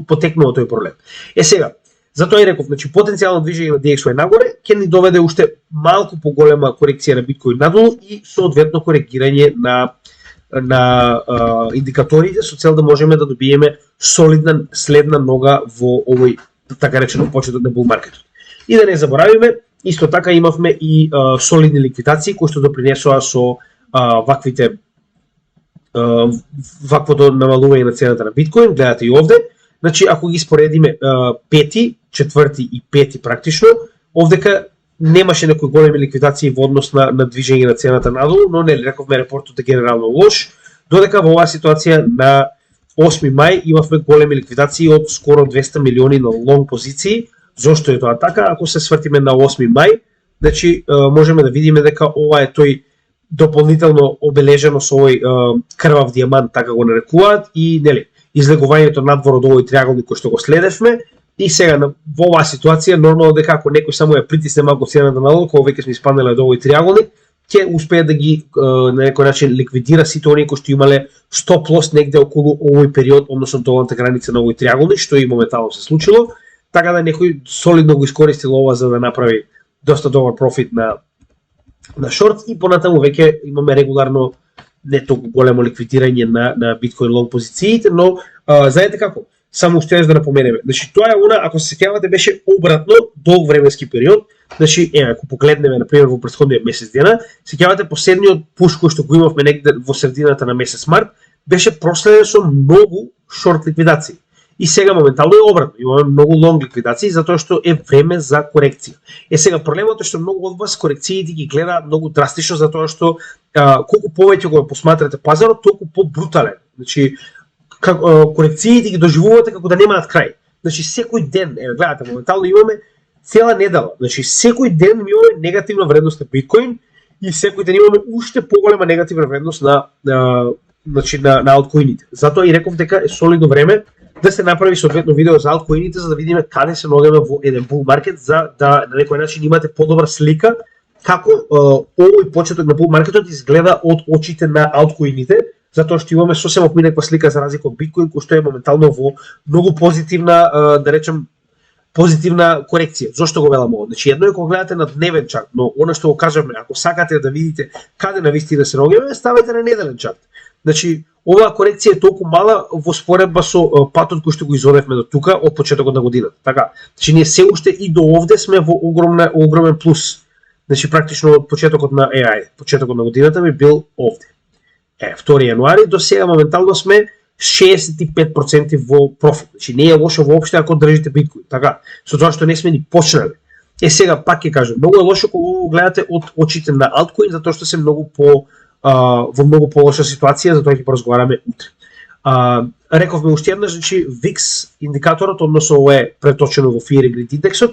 потекнува тој проблем. Сега, затоа и реков, значи потенцијално движење на DXY нагоре ќе ни доведе уште малку поголема корекција на биткоин надолу и соодветно коригирање на индикаторите со цел да можеме да добиеме солидна следна нога во овој така речено почеток на бул маркетот. И да не заборавиме, исто така имавме и солидни ликвидации кои што допринесоа со ваквото намалување на цената на биткоин. Гледате и овде. Значи, ако ги споредиме пети, четврти и пети практично, овдека немаше некои големи ликвидации во однос на движење на цената надолу, но не рековме репортот е генерално лош, додека во оваа ситуација на 8 мај имавме големи ликвидации од скоро 200 милиони на лонг позиции. Зошто е тоа така? Ако се свртиме на 8 мај, значи можеме да видиме дека ова е тој дополнително обележено со овој крвав дијамант, така го нарекуваат, и нели излегувањето надвор од овој триаголник кој што го следевме. И сега во оваа ситуација нормално дека ако некој само ја притисне малку цената надолу, кога веќе сме испаднале од овој триаголник, ќе успее да ги на некој начин ликвидира сите оние кои што имале стоп лос негде околу овој период, односно долната граница на овој триаголник, што и моментално се случило, така да некој солидно го искористил ова за да направи доста добар профит на шорт и понатаму веќе имаме регуларно не толку големо ликвидирање на биткоин лонг позициите, но знаете како? Само уште да напоменеме. Значи тоа е она, ако се сеќавате, беше обратно долг временски период. Значи, ако погледнеме на пример во претходниот месец дена, сеќавате последниот пуш кој што го имавме негде во средината на месец март, беше проследен со многу шорт ликвидации. И сега моментално е обратно, имаме многу лонг ликвидации затоа што е време за корекција. Сега проблемот е што многу од вас корекциите ги гледаат многу драстично затоа што колку повеќе го посматрате пазарот, толку побрутален. Значи корекциите ги доживувате како да немаат крај. Значи секој ден, гледате, моментално имаме цела недела. Значи секој ден имаме негативна вредност на биткоин и секој ден имаме уште поголема негативна вредност на алткоините. Затоа и реков дека е солидно време да се направи соодветно видео за алткоините за да видиме каде се ногаме во еден бул маркет, за да на некој начин имате подобра слика како овој почеток на бул маркетот изгледа од очите на алткоините, затоа што имаме сосема поинаква слика за разлика од биткоин кој што е моментално во многу позитивна, да речем, позитивна корекција. Зошто го велам ово? Значи едно е кога гледате на дневен чарт, но она што го кажаме, ако сакате да видите каде навистина се ногаме, ставете на неделен чарт. Значи оваа корекција е толку мала во споредба со патот кој што го изодевме до тука од почетокот на годината. Така, значи ние се уште и до овде сме во огромен плюс. Значи практично од почетокот на почетокот на годината би бил овде. 2 јануари до сега моментално сме 65% во профит. Значи не е лошо воопште ако држите биткоин. Така, со тоа што не сме ни почнале. Сега пак ќе кажам, многу е лошо кога го гледате од очите на алткоин затоа што се многу во многу полоша ситуација, затоа ќе поразговараме утре. Рековме уште еднаш, значи VIX индикаторот, односно ова е преточено во Fear and Greed индексот,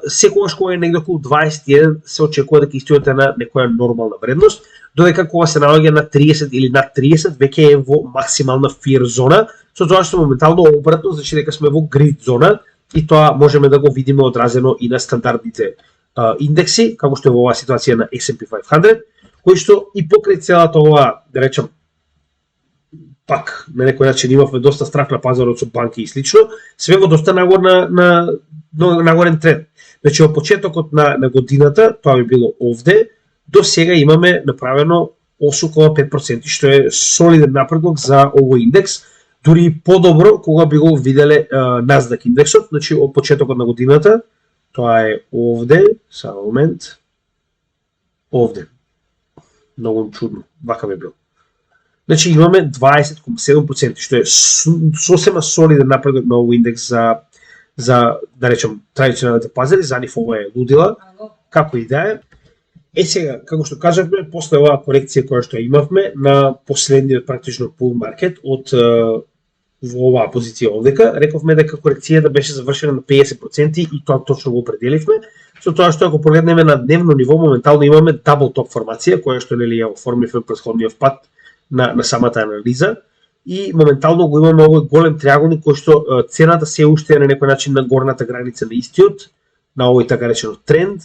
секогаш кога е негде околу 21 се очекува дека истиот на некоја нормална вредност, додека кога се наоѓа на 30 или над 30 веќе е во максимална fear зона, со тоа што моментално обратно, значи дека сме во greed зона и тоа можеме да го видиме одразено и на стандардните индекси, како што е во оваа ситуација на S&P 500, кој што и покрај целата оваа, да речем, пак на некој начин имавме доста страх на пазарот со банки и слично, све во доста нагорен тренд. Значи од почетокот на годината, тоа би било овде, до сега имаме направено 8,5%, што е солиден напредок за овој индекс, дури подобро кога би го виделе Nasdaq индексот, значи од почетокот на годината, тоа е овде, само момент, овде. Многу чудно, вака би било. Значи имаме 20,7%, што е сосема солиден напредок на овој индекс за да речем традиционалните пазари, за нив ова е лудила, како и да е. Сега, како што кажавме, после оваа корекција која што имавме на последниот практично bull маркет од во оваа позиција овдека, рековме дека корекцијата беше завршена на 50% и тоа точно го определивме, со тоа што ако погледнеме на дневно ниво, моментално имаме дабл топ формација, која што нели ја оформивме претходниот пат на самата анализа, и моментално го имаме овој голем триаголник кој што цената се уште е на некој начин на горната граница на истиот, на овој така речено тренд.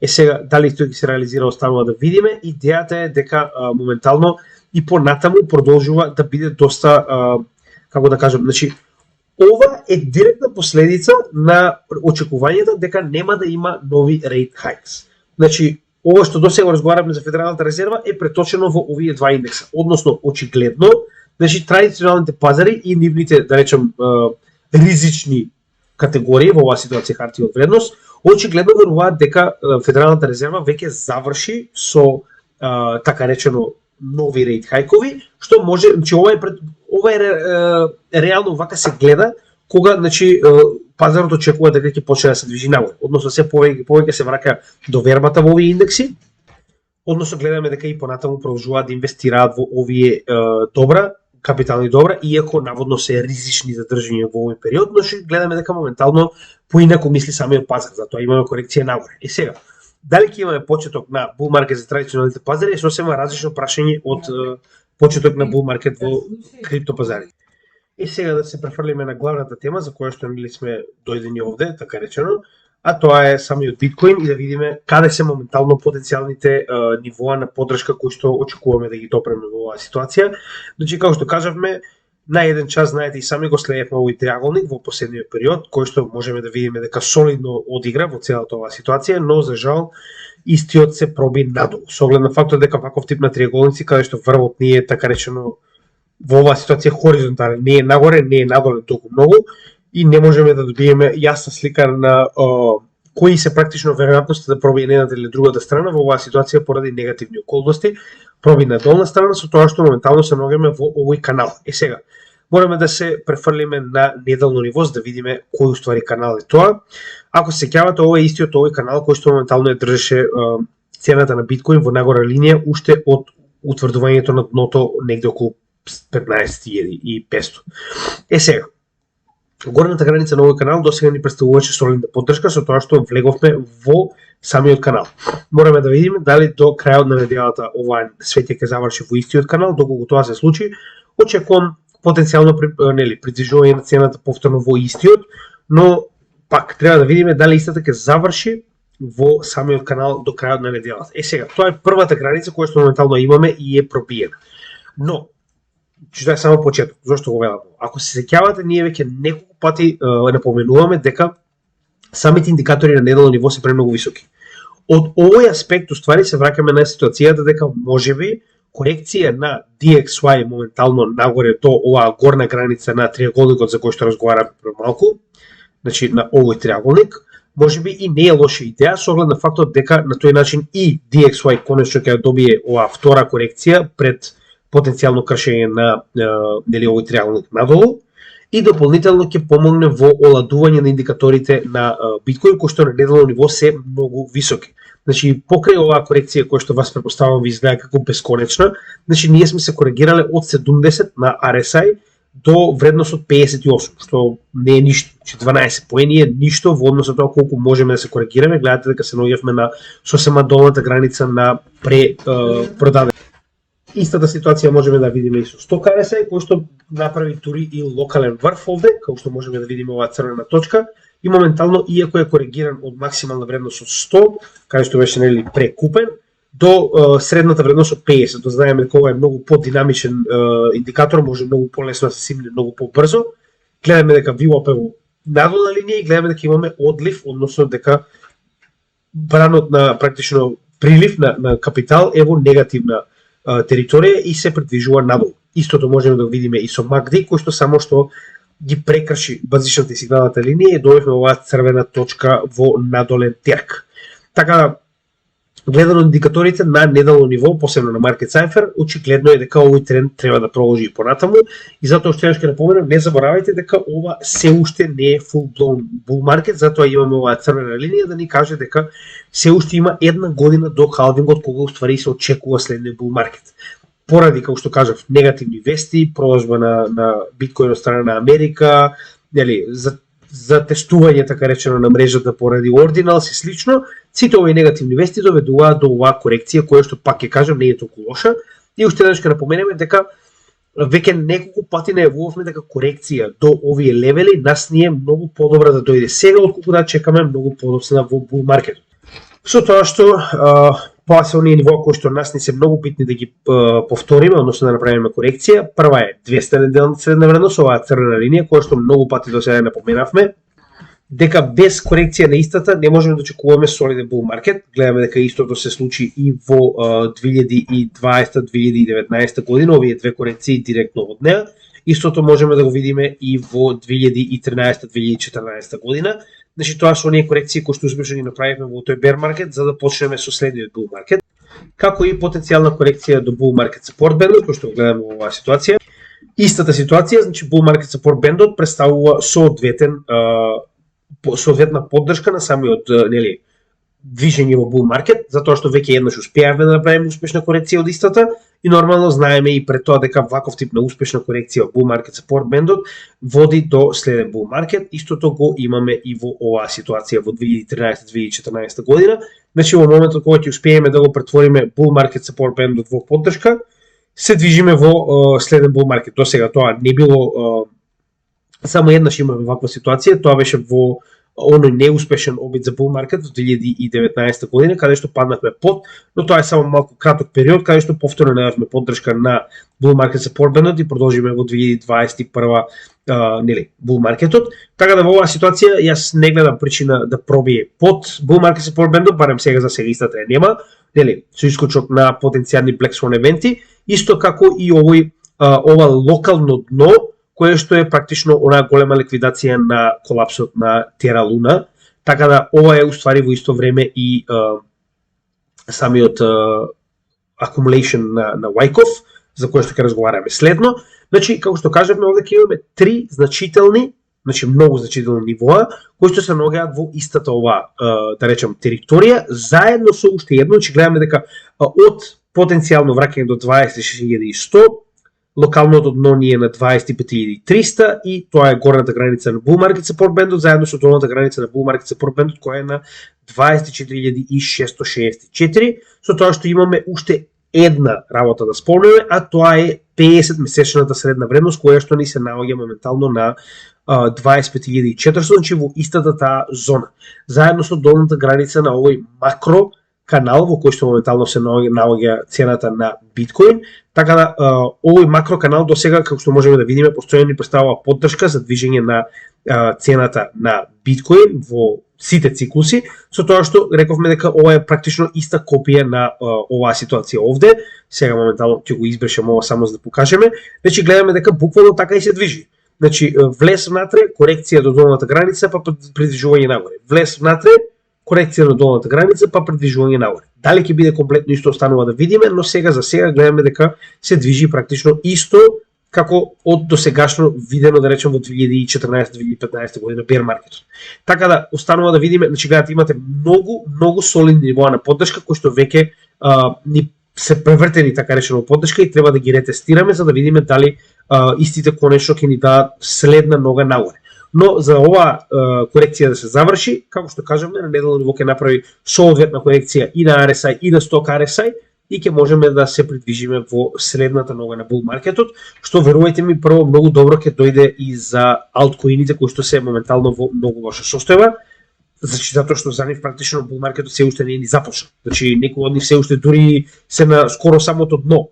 Сега, дали тој ќе се реализира, останува да видиме. Идејата е дека моментално и понатаму продолжува да биде доста, како да кажам, значи, ова е директна последица на очекувањето дека нема да има нови rate hikes. Значи, ова што досега разговараме за Федералната резерва е преточено во овие два индекса. Односно, очигледно, значи, традиционалните пазари и нивните, да речем, ризични категории во оваа ситуација хартија од вредност, очигледно веруваат дека Федералната резерва веќе заврши со така речено нови рейт хајкови, што може, значи ова е реално вака се гледа кога значи пазарот очекува дека ќе почне да се движи нагоре, односно се повеќе се враќа довербата во овие индекси, односно гледаме дека и понатаму продолжуваат да инвестираат во овие добра капитални добра, иако наводно се ризични за држање во овој период, но што гледаме дека моментално поинаку мисли самиот пазар, затоа имаме корекција нагоре. Сега, дали ќе имаме почеток на bull маркет за традиционалните пазари е сосема различно прашање од почеток на bull маркет во криптопазари. Сега да се префрлиме на главната тема за која што нели сме дојдени овде, така речено, а тоа е самиот биткоин и да видиме каде се моментално потенцијалните нивоа на поддршка кои што очекуваме да ги допреме во оваа ситуација. Значи, како што кажавме, на еден час, знаете, и сами го следевме овој триаголник во последниот период, кој што можеме да видиме дека солидно одигра во целата оваа ситуација, но за жал истиот се проби надолу. Со оглед на фактот дека ваков тип на триаголници каде што врвот не е така речено во оваа ситуација хоризонтален, не е нагоре, не е надоле толку многу и не можеме да добиеме јасна слика на кои се практично веројатности да проби едната или другата страна во оваа ситуација поради негативни околности, проби на долна страна со тоа што моментално се наоѓаме во овој канал. Сега, мораме да се префрлиме на неделно ниво за да видиме кој уствари канал е тоа. Ако се сеќавате, ова е истиот овој канал кој што моментално ја држеше цената на биткоин во нагора линија уште од утврдувањето на дното негде околу 15.500. Сега, горната граница на овој канал досега ни представуваше солидна поддршка со тоа што влеговме во самиот канал. Мораме да видиме дали до крајот на неделата ова свеќе ќе заврши во истиот канал. Доколку тоа се случи, очекувам потенцијално придвижување на цената повторно во истиот, но пак треба да видиме дали истата ќе заврши во самиот канал до крајот на неделата. Сега, тоа е првата граница која што моментално имаме и е пробиена. Но тоа е само почеток. Зошто го велам? Ако се сеќавате, ние веќе неколку пати напоменуваме дека самите индикатори на неделно ниво се премногу високи. Од овој аспект, уствари, се враќаме на ситуацијата дека можеби корекција на DXY моментално нагоре до оваа горна граница на триаголникот за кој што разговараме пред малку, значи на овој триаголник, можеби и не е лоша идеја со оглед на фактот дека на тој начин и DXY конечно ќе добие оваа втора корекција пред потенцијално кршење на нели овој триаголник надолу и дополнително ќе помогне во оладување на индикаторите на биткоин кои што на неделно ниво се многу високи. Значи покрај оваа корекција која што вас претпоставувам ви изгледа како бесконечна, значи ние сме се коригирале од 70 на RSI до вредност од 58, што не е ништо. 12 поени е ништо во однос на тоа колку можеме да се коригираме. Гледате дека се наоѓавме на сосема долната граница на продаден. Истата ситуација можеме да видиме и со 100 RSI, кој што направи дури и локален врв овде, како што можеме да видиме оваа црвена точка, и моментално, иако е коригиран од максимална вредност од 100, каде што беше нели прекупен, до средната вредност од 50. Да знаеме дека ова е многу подинамичен индикатор, може многу полесно да се симне многу побрзо. Гледаме дека VWAP е во надолна линија и гледаме дека имаме одлив, односно дека бранот на практично прилив на капитал е во негативна територија и се придвижува надолу. Истото можеме да го видиме и со MACD, кој што само што ги прекрши базичната и сигналната линија и добивме оваа црвена точка во надолен терк. Така да, гледано индикаторите на неделно ниво, посебно на Market Cipher, очигледно е дека овој тренд треба да продолжи и понатаму и затоа што ќе напоменам, не заборавајте дека ова се уште не е full blown bull market, затоа имаме оваа црвена линија да ни каже дека се уште има една година до халвингот кога уствари се очекува следниот bull market. Поради, како што кажав, негативни вести, продажба на биткоин од страна на Америка, нели, за тестување така речено на мрежата поради ординалс и слично, сите овие негативни вести доведуваат до оваа корекција која што пак ќе кажам не е толку лоша и уште еднаш ќе напоменеме дека веќе неколку пати најавувавме дека корекција до овие левели нас ни е многу подобра да дојде сега отколку да чекаме многу подоцна во bull маркетот. Со тоа што па се оние нивоа кои што нас не се многу битни да ги повториме, односно да направиме корекција. Прва е 200 неделна средна вредност, оваа црвена линија која што многу пати до сега напоменавме, дека без корекција на истата не можеме да очекуваме солиден bull market. Гледаме дека истото се случи и во 2020-2019 година, овие две корекции директно од неа. Истото можеме да го видиме и во 2013-2014 година. Значи тоа се оние корекции кои што успешно ги направивме во тој bear market за да почнеме со следниот bull market, како и потенцијална корекција до bull market support band, кој што гледаме во оваа ситуација. Истата ситуација, значи bull market support band представува соодветна поддршка на самиот нели движење во bull market, затоа што веќе еднаш успеавме да направиме успешна корекција од истата и нормално знаеме и пред тоа дека ваков тип на успешна корекција во bull market support band води до следен bull market. Истото го имаме и во оваа ситуација во 2013-2014 година. Значи во моментот кога ќе успееме да го претвориме bull market support band во поддршка, се движиме во следен bull market. До сега тоа не било само еднаш имаме ваква ситуација, тоа беше во оној неуспешен обид за bull market во 2019 година, каде што паднавме под, но тоа е само малку краток период, каде што повторно најавме поддршка на bull market support band и продолжиме во 2021 нели bull marketот. Така да во оваа ситуација јас не гледам причина да пробие под bull market support band, барем сега за сега истата нема, нели, со исклучок на потенцијални black swan евенти, исто како и ова локално дно кое што е практично онаа голема ликвидација на колапсот на Terra Luna, така да ова е уствари во исто време и самиот accumulation на Wyckoff, за кој што ќе разговараме следно. Значи, како што кажавме, овде ќе имаме три значителни, значи многу значителни нивоа, кои што се наоѓаат во истата ова, да речем, територија, заедно со уште едно, че гледаме дека од потенцијално враќање до 26.100, локалното дно ни е на 25.300 и тоа е горната граница на bull market support band, заедно со долната граница на bull market support band, која е на 24.664, со тоа што имаме уште една работа да спомнеме, а тоа е 50 месечната средна вредност, која што ни се наоѓа моментално на 25.400, значи во истата таа зона. Заедно со долната граница на овој макро канал во кој што моментално се наоѓа цената на биткоин, така да овој макро канал до сега, како што можеме да видиме, постојано ни представува поддршка за движење на цената на биткоин во сите циклуси, со тоа што рековме дека ова е практично иста копија на оваа ситуација овде. Сега моментално ќе го избрешам ова само за да покажеме. Значи гледаме дека буквално така и се движи. Значи влез внатре, корекција до долната граница, па придвижување нагоре. Влез внатре, корекција на долната граница, па придвижување нагоре. Дали ќе биде комплетно исто останува да видиме, но сега за сега гледаме дека се движи практично исто како од досегашно видено, да речем, во 2014-2015 година bear market. Така да останува да видиме, значи гледате имате многу солидни нивоа на поддршка кои што веќе ни се превртени така речено поддршка и треба да ги ретестираме за да видиме дали истите конечно ќе ни дадат следна нога нагоре. Но за оваа корекција да се заврши, како што кажаме, на неделно ниво ќе направи соодветна корекција и на RSI и на сток RSI и ќе можеме да се придвижиме во следната нога на bull маркетот, што верувајте ми прво многу добро ќе дојде и за алткоините кои што се моментално во многу лоша состојба, значи затоа што за нив практично bull маркетот се уште не е ни започнал. Значи некои од нив се уште дури се на скоро самото дно.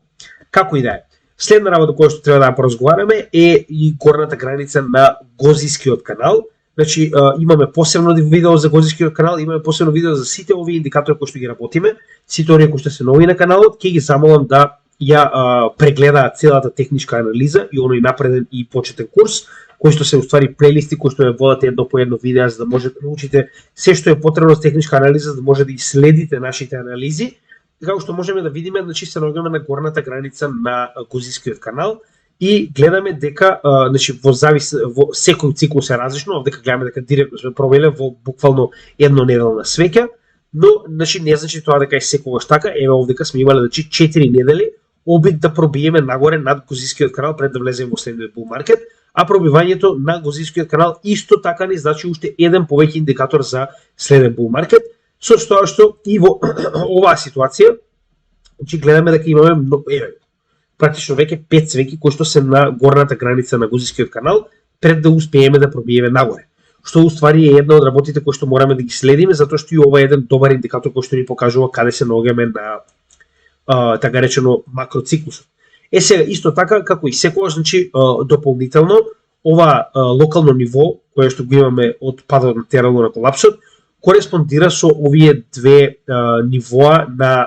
Како и да е. Следна работа која што треба да поразговараме е и горната граница на Гозискиот канал. Значи имаме посебно видео за Гозискиот канал, имаме посебно видео за сите овие индикатори кои што ги работиме, сите оние кои што се нови на каналот, ќе ги замолам да ја прегледаат целата техничка анализа и оној напреден и почетен курс, кои што се уствари плейлисти кои што ја водат едно по едно видеа за да можете да научите се што е потребно за техничка анализа, за да може да следите нашите анализи. Како што можеме да видиме, значи се наоѓаме на горната граница на Гузискиот канал и гледаме дека значи во секој циклус е различно, овде гледаме дека директно сме провеле во буквално еднонеделна свеќа, но значи не значи тоа дека е секогаш така. Еве овдека сме имале значи 4 недели обид да пробиеме нагоре над Гузискиот канал пред да влеземе во следниот бул маркет, а пробивањето на Гузискиот канал исто така ни значи уште еден повеќе индикатор за следен бул маркет, со тоа што и во оваа ситуација значи гледаме дека имаме практично веќе 5 свеќи кои што се на горната граница на Гузискиот канал пред да успееме да пробиеме нагоре. Што уствари е една од работите кои што мораме да ги следиме, затоа што и ова е еден добар индикатор кој што ни покажува каде се наоѓаме на така речено макроциклусот. Сега исто така како и секогаш значи дополнително ова локално ниво кое што го имаме од падот на терало на колапсот кореспондира со овие две нивоа на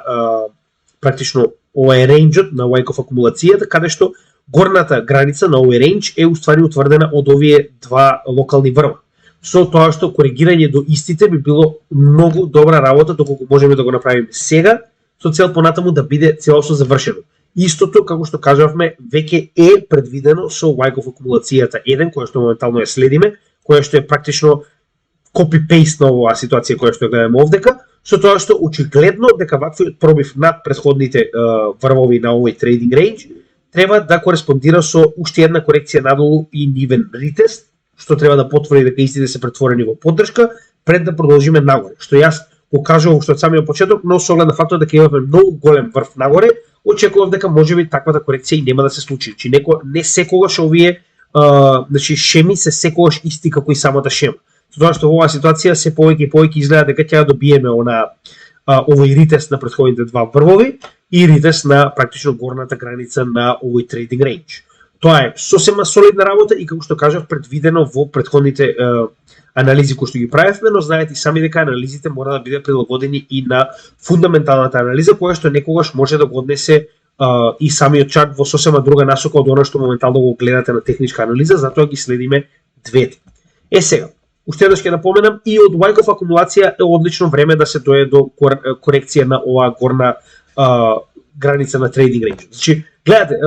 практично ова е рейнџот на Wyckoff акумулацијата, каде што горната граница на овој рейндж е уствари утврдена од овие два локални врва. Со тоа што коригирање до истите би било многу добра работа доколку можеме да го направиме сега, со цел понатаму да биде целосно завршено. Истото, како што кажавме, веќе е предвидено со Wyckoff акумулацијата 1, која што моментално ја следиме, која што е практично копи-пейст на оваа ситуација која што гледаме овдека, со тоа што очигледно дека ваквиот пробив над претходните врвови на овој трейдинг рейндж треба да кореспондира со уште една корекција надолу и нивен ретест, што треба да потврди дека истите се претворени во поддршка пред да продолжиме нагоре. Што јас го кажувам уште од самиот почеток, но со оглед на фактот дека имаме многу голем врв нагоре, очекувам дека можеби таквата корекција и нема да се случи. Чи не секогаш овие значи шеми се секогаш исти како и самата шема. Тоа што во оваа ситуација се повеќе и повеќе изгледа дека ќе добиеме овој ритест на претходните два врвови и ритест на практично горната граница на овој трейдинг рейндж. Тоа е сосема солидна работа и како што кажав предвидено во претходните анализи кои што ги правевме, но знаете и сами дека анализите мора да бидат прилагодени и на фундаменталната анализа која што некогаш може да го однесе и самиот чарт во сосема друга насока од она што моментално го гледате на техничка анализа, затоа ги следиме двете. Сега уште еднаш ќе напоменам, и од Wyckoff акумулација е одлично време да се дое до корекција на оваа горна граница на трейдинг рейндж. Значи, гледате,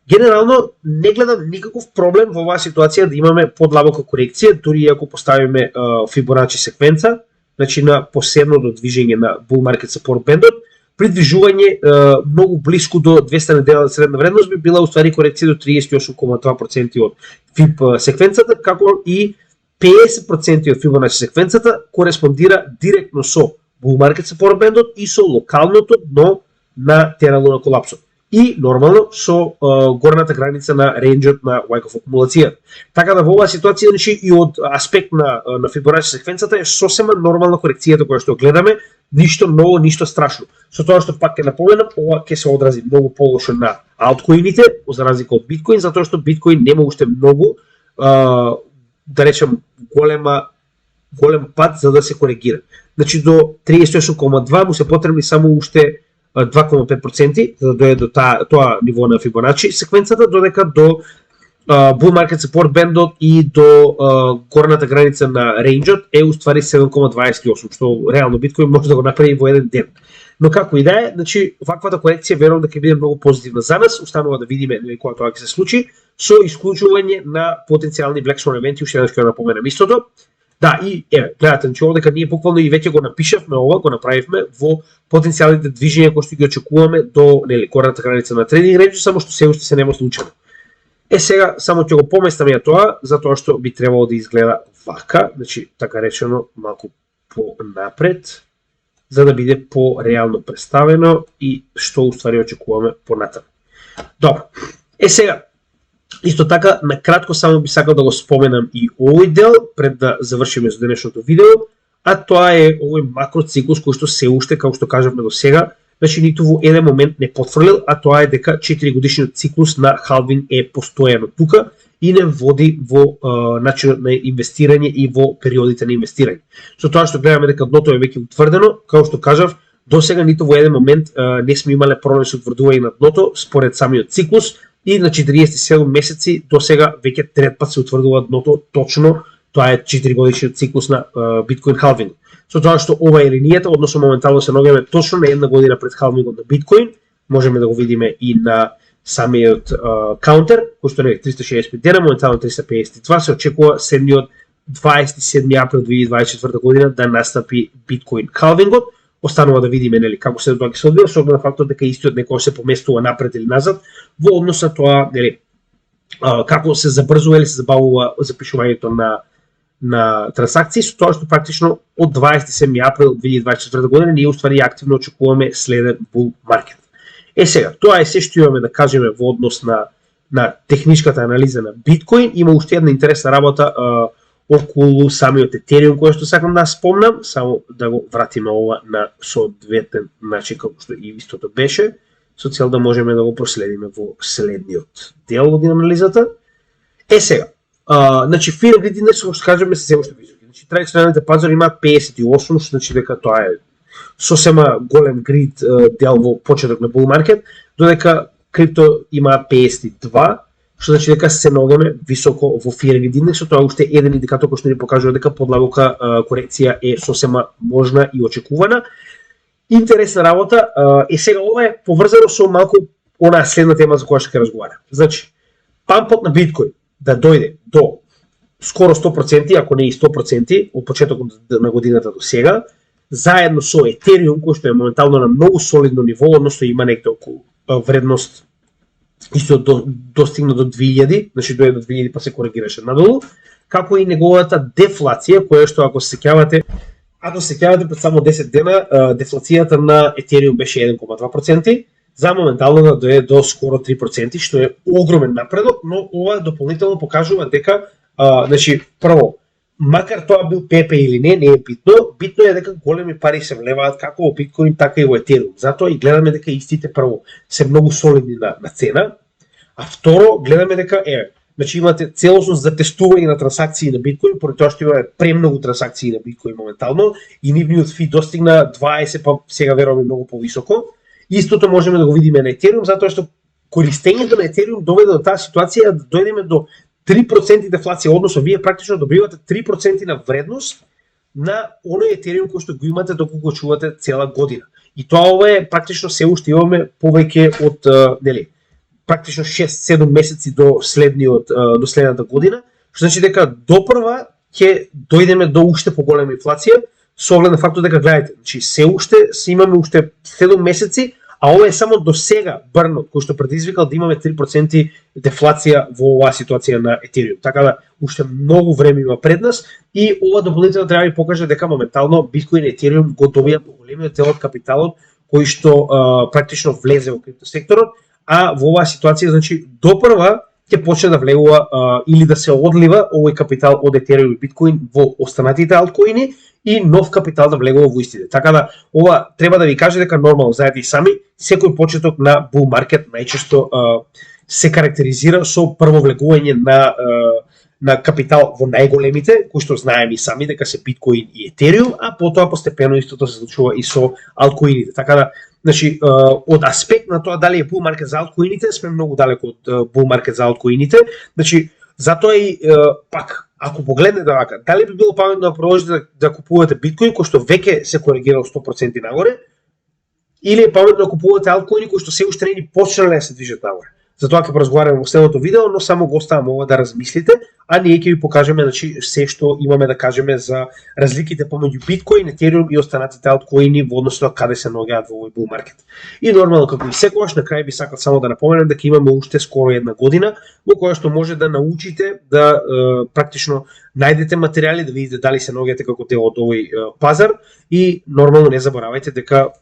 генерално не гледам никаков проблем во оваа ситуација да имаме подлабока корекција, дури ако поставиме Fibonacci секвенца, значи на последното движење на bull market support band-от, придвижување многу блиску до 200 неделна средна вредност би била уствари корекција до 38,2% од FIB секвенцата, како и 50% од Fibonacci секвенцата кореспондира директно со bull market support band-от и со локалното дно на терало на колапсот. И нормално со горната граница на рейнџот на Wyckoff акумулацијата. Така да во оваа ситуација значи и од аспект на Fibonacci секвенцата е сосема нормална корекцијата која што гледаме, ништо ново, ништо страшно. Со тоа што пак ќе напоменам, ова ќе се одрази многу полошо на алткоините, за разлика од биткоин, затоа што биткоин нема уште многу да речем голем пат за да се коригира. Значи до 38,2 му се потребни само уште 2,5% за да дојде до тоа ниво на Fibonacci секвенцата, додека до bull market support band-от и до горната граница на рейнџот е уствари 7,28, што реално биткоин може да го направи во еден ден. Но како и да е, значи ваквата корекција верувам дека ќе биде многу позитивна за нас, останува да видиме кога тоа ќе се случи, со исклучување на потенцијални black swan евенти, уште еднаш ќе напоменам истото. Да, и еве, гледате, значи овдека ние буквално и веќе го напишавме ова, го направивме во потенцијалните движења кои што ги очекуваме до горната граница на трейдинг рейндж, само што се уште се нема случено. Сега само ќе го поместам ја тоа, затоа што би требало да изгледа вака, значи така речено малку понапред, за да биде по-реално представено и што уствари очекуваме понатаму. Добро. Сега исто така, накратко само би сакал да го споменам и овој дел пред да завршиме за денешното видео, а тоа е овој макроциклус кој што се уште, како што кажавме до сега, значи ниту во еден момент не потврлил, а тоа е дека 4 годишниот циклус на халвинг е постојано тука и не води во начинот на инвестирање и во периодите на инвестирање. Со тоа што гледаме дека дното е веќе утврдено, како што кажав, до сега ниту во еден момент не сме имале проблем со утврдување на дното според самиот циклус и на 47 месеци до сега веќе трет пат се утврдува дното точно. Тоа е 4 годишниот циклус на биткоин халвинг. Со тоа што ова е линијата, односно моментално се наоѓаме точно на една година пред халвингот на биткоин, можеме да го видиме и на самиот каунтер, кој што е 365 дена, моментално 352, се очекува следниот 27 април 2024 година да настапи биткоин халвингот. Останува да видиме нели како се тоа ќе се одвива, со оглед на фактот дека истиот некој се поместува напред или назад во однос на тоа нели како се забрзува или се забавува запишувањето на трансакции, со тоа што практично од 27 април 2024 година ние уствари активно очекуваме следен бул маркет. Сега, тоа е се што имаме да кажеме во однос на техничката анализа на биткоин. Има уште една интересна работа околу самиот Етериум кој што сакам да спомнам, само да го вратиме ова на соодветен начин како што и истото беше, со цел да можеме да го проследиме во следниот дел од анализата. Сега, значи Fear and Greed индекс, што кажеме, се уште високи. Значи традиционалните пазари имаат 58, што значи дека тоа е сосема голем грид дел во почеток на bull market, додека крипто има 52, што значи дека се наоѓаме високо во Fear and Greed индексот. Тоа е уште еден индикатор кој што ни покажува дека подлабока корекција е сосема можна и очекувана. Интересна работа. Сега ова е поврзано со малку онаа следна тема за која ќе разговарам. Значи, пампот на биткоин да дојде до скоро 100%, ако не и 100% од почетокот на годината до сега, заедно со Етериум, кој што е моментално на многу солидно ниво, односно има некоја околу вредност исто достигна до 2000, значи дојде до 2000 па се коригираше надолу, како и неговата дефлација, која што ако се сеќавате, пред само 10 дена, дефлацијата на Етериум беше 1,2%, за моментално да дојде до скоро 3%, што е огромен напредок, но ова дополнително покажува дека, значи, прво, макар тоа бил ПП или не е битно, битно е дека големи пари се влеваат како во биткоин, така и во Етериум. Затоа и гледаме дека истите прво се многу солидни на цена, а второ гледаме дека значи имате целосност за тестување на трансакции на биткоин, поради тоа што имаме премногу трансакции на биткоин моментално и нивниот фи достигна 20, па сега веруваме многу повисоко. Истото можеме да го видиме на Етериум, затоа што користењето на Етериум доведе до таа ситуација да дојдеме до 3% дефлација, односно вие практично добивате 3% на вредност на оној Етериум кој што го имате доколку го чувате цела година. И тоа ова е практично се уште имаме повеќе од практично 6-7 месеци до следната година, што значи дека допрва ќе дојдеме до уште поголема инфлација, со оглед на фактот дека гледате, значи се уште имаме уште 7 месеци, а ова е само до сега бърнот кој што предизвикал да имаме 3% дефлација во оваа ситуација на Етериум. Така да уште многу време има пред нас и ова дополнително треба да ви покаже дека моментално биткоин и Етериум го добија поголемиот дел од капиталот кој што практично влезе во криптосекторот, а во оваа ситуација значи допрва ќе почне да влегува или да се одлива овој капитал од Етериум и биткоин во останатите алткоини и нов капитал да влегува во истите. Така да ова треба да ви каже дека нормално знаете и сами, секој почеток на bull market најчесто се карактеризира со прво влегување на капитал во најголемите, кои што знаеме и сами дека се биткоин и Етериум, а потоа постепено истото се случува и со алткоините. Така да значи, од аспект на тоа дали е bull market за алткоините, сме многу далеко од bull market за алткоините. Значи, затоа и пак ако погледнете вака, дали би било паметно да продолжите да купувате биткоин кој што веќе се коригирал 100% нагоре, или е паметно да купувате алткоини кои што се уште не почнале да се движат нагоре. Затоа ќе поразговараме во следното видео, но само го оставам ова да размислите, а ние ќе ви покажеме значи се што имаме да кажеме за разликите помеѓу биткоин, Етериум и останатите алткоини во однос на каде се наоѓаат во овој bull market. И нормално како и секогаш на крај би сакал само да напоменам дека имаме уште скоро една година во која што може да научите да практично најдете материјали, да видите дали се наоѓате како дел од овој пазар и нормално не заборавајте дека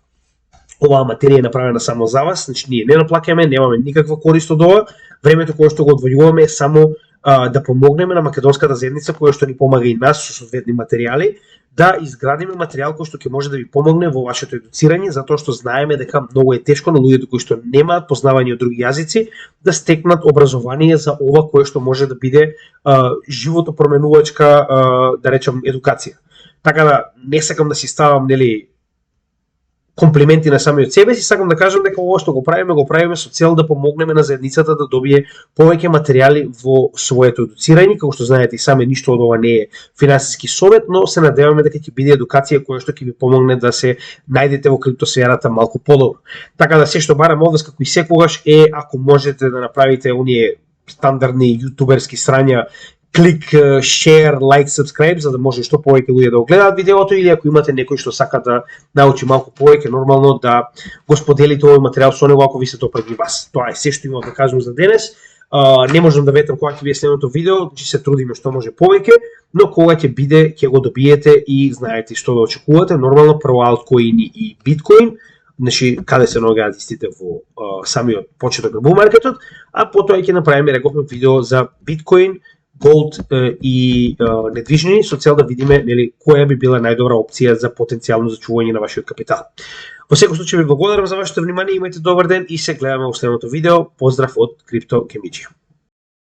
оваа материја е направена само за вас, значи ние не наплаќаме, немаме никаква корист од ова. Времето кое што го одвојуваме е само да помогнеме на македонската заедница која што ни помага и нас со соодветни материјали, да изградиме материјал кој што ќе може да ви помогне во вашето едуцирање, затоа што знаеме дека многу е тешко на луѓето кои што немаат познавање од други јазици да стекнат образование за ова кое што може да биде животопроменувачка, да речам, едукација. Така да не сакам да си ставам комплименти на самиот себе си, сакам да кажам дека ова што го правиме со цел да помогнеме на заедницата да добие повеќе материјали во своето едуцирање. Како што знаете и сами, ништо од ова не е финансиски совет, но се надеваме дека ќе биде едукација која што ќе ви помогне да се најдете во криптосферата малку подобро. Така да се што барам од вас како и секогаш е, ако можете да направите оние стандардни јутуберски срања, клик, share, like, subscribe, за да може што повеќе луѓе да го гледаат видеото, или ако имате некој што сака да научи малку повеќе, нормално да го споделите овој материјал со него ако ви се допаѓа вас. Тоа е се што имам да кажам за денес. Не можам да ветам кога ќе биде следното видео, ќе се трудиме што може повеќе, но кога ќе биде, ќе го добиете и знаете што да очекувате. Нормално прво алткоини и биткоин, значи каде се наоѓаат истите во самиот почеток на bull маркетот, а потоа ќе направиме, рековме, видео за биткоин, голд и недвижнини со цел да видиме нели која би била најдобра опција за потенцијално зачување на вашиот капитал. Во секој случај ви благодарам за вашето внимание, имајте добар ден и се гледаме во следното видео. Поздрав од Крипто Кемиџија.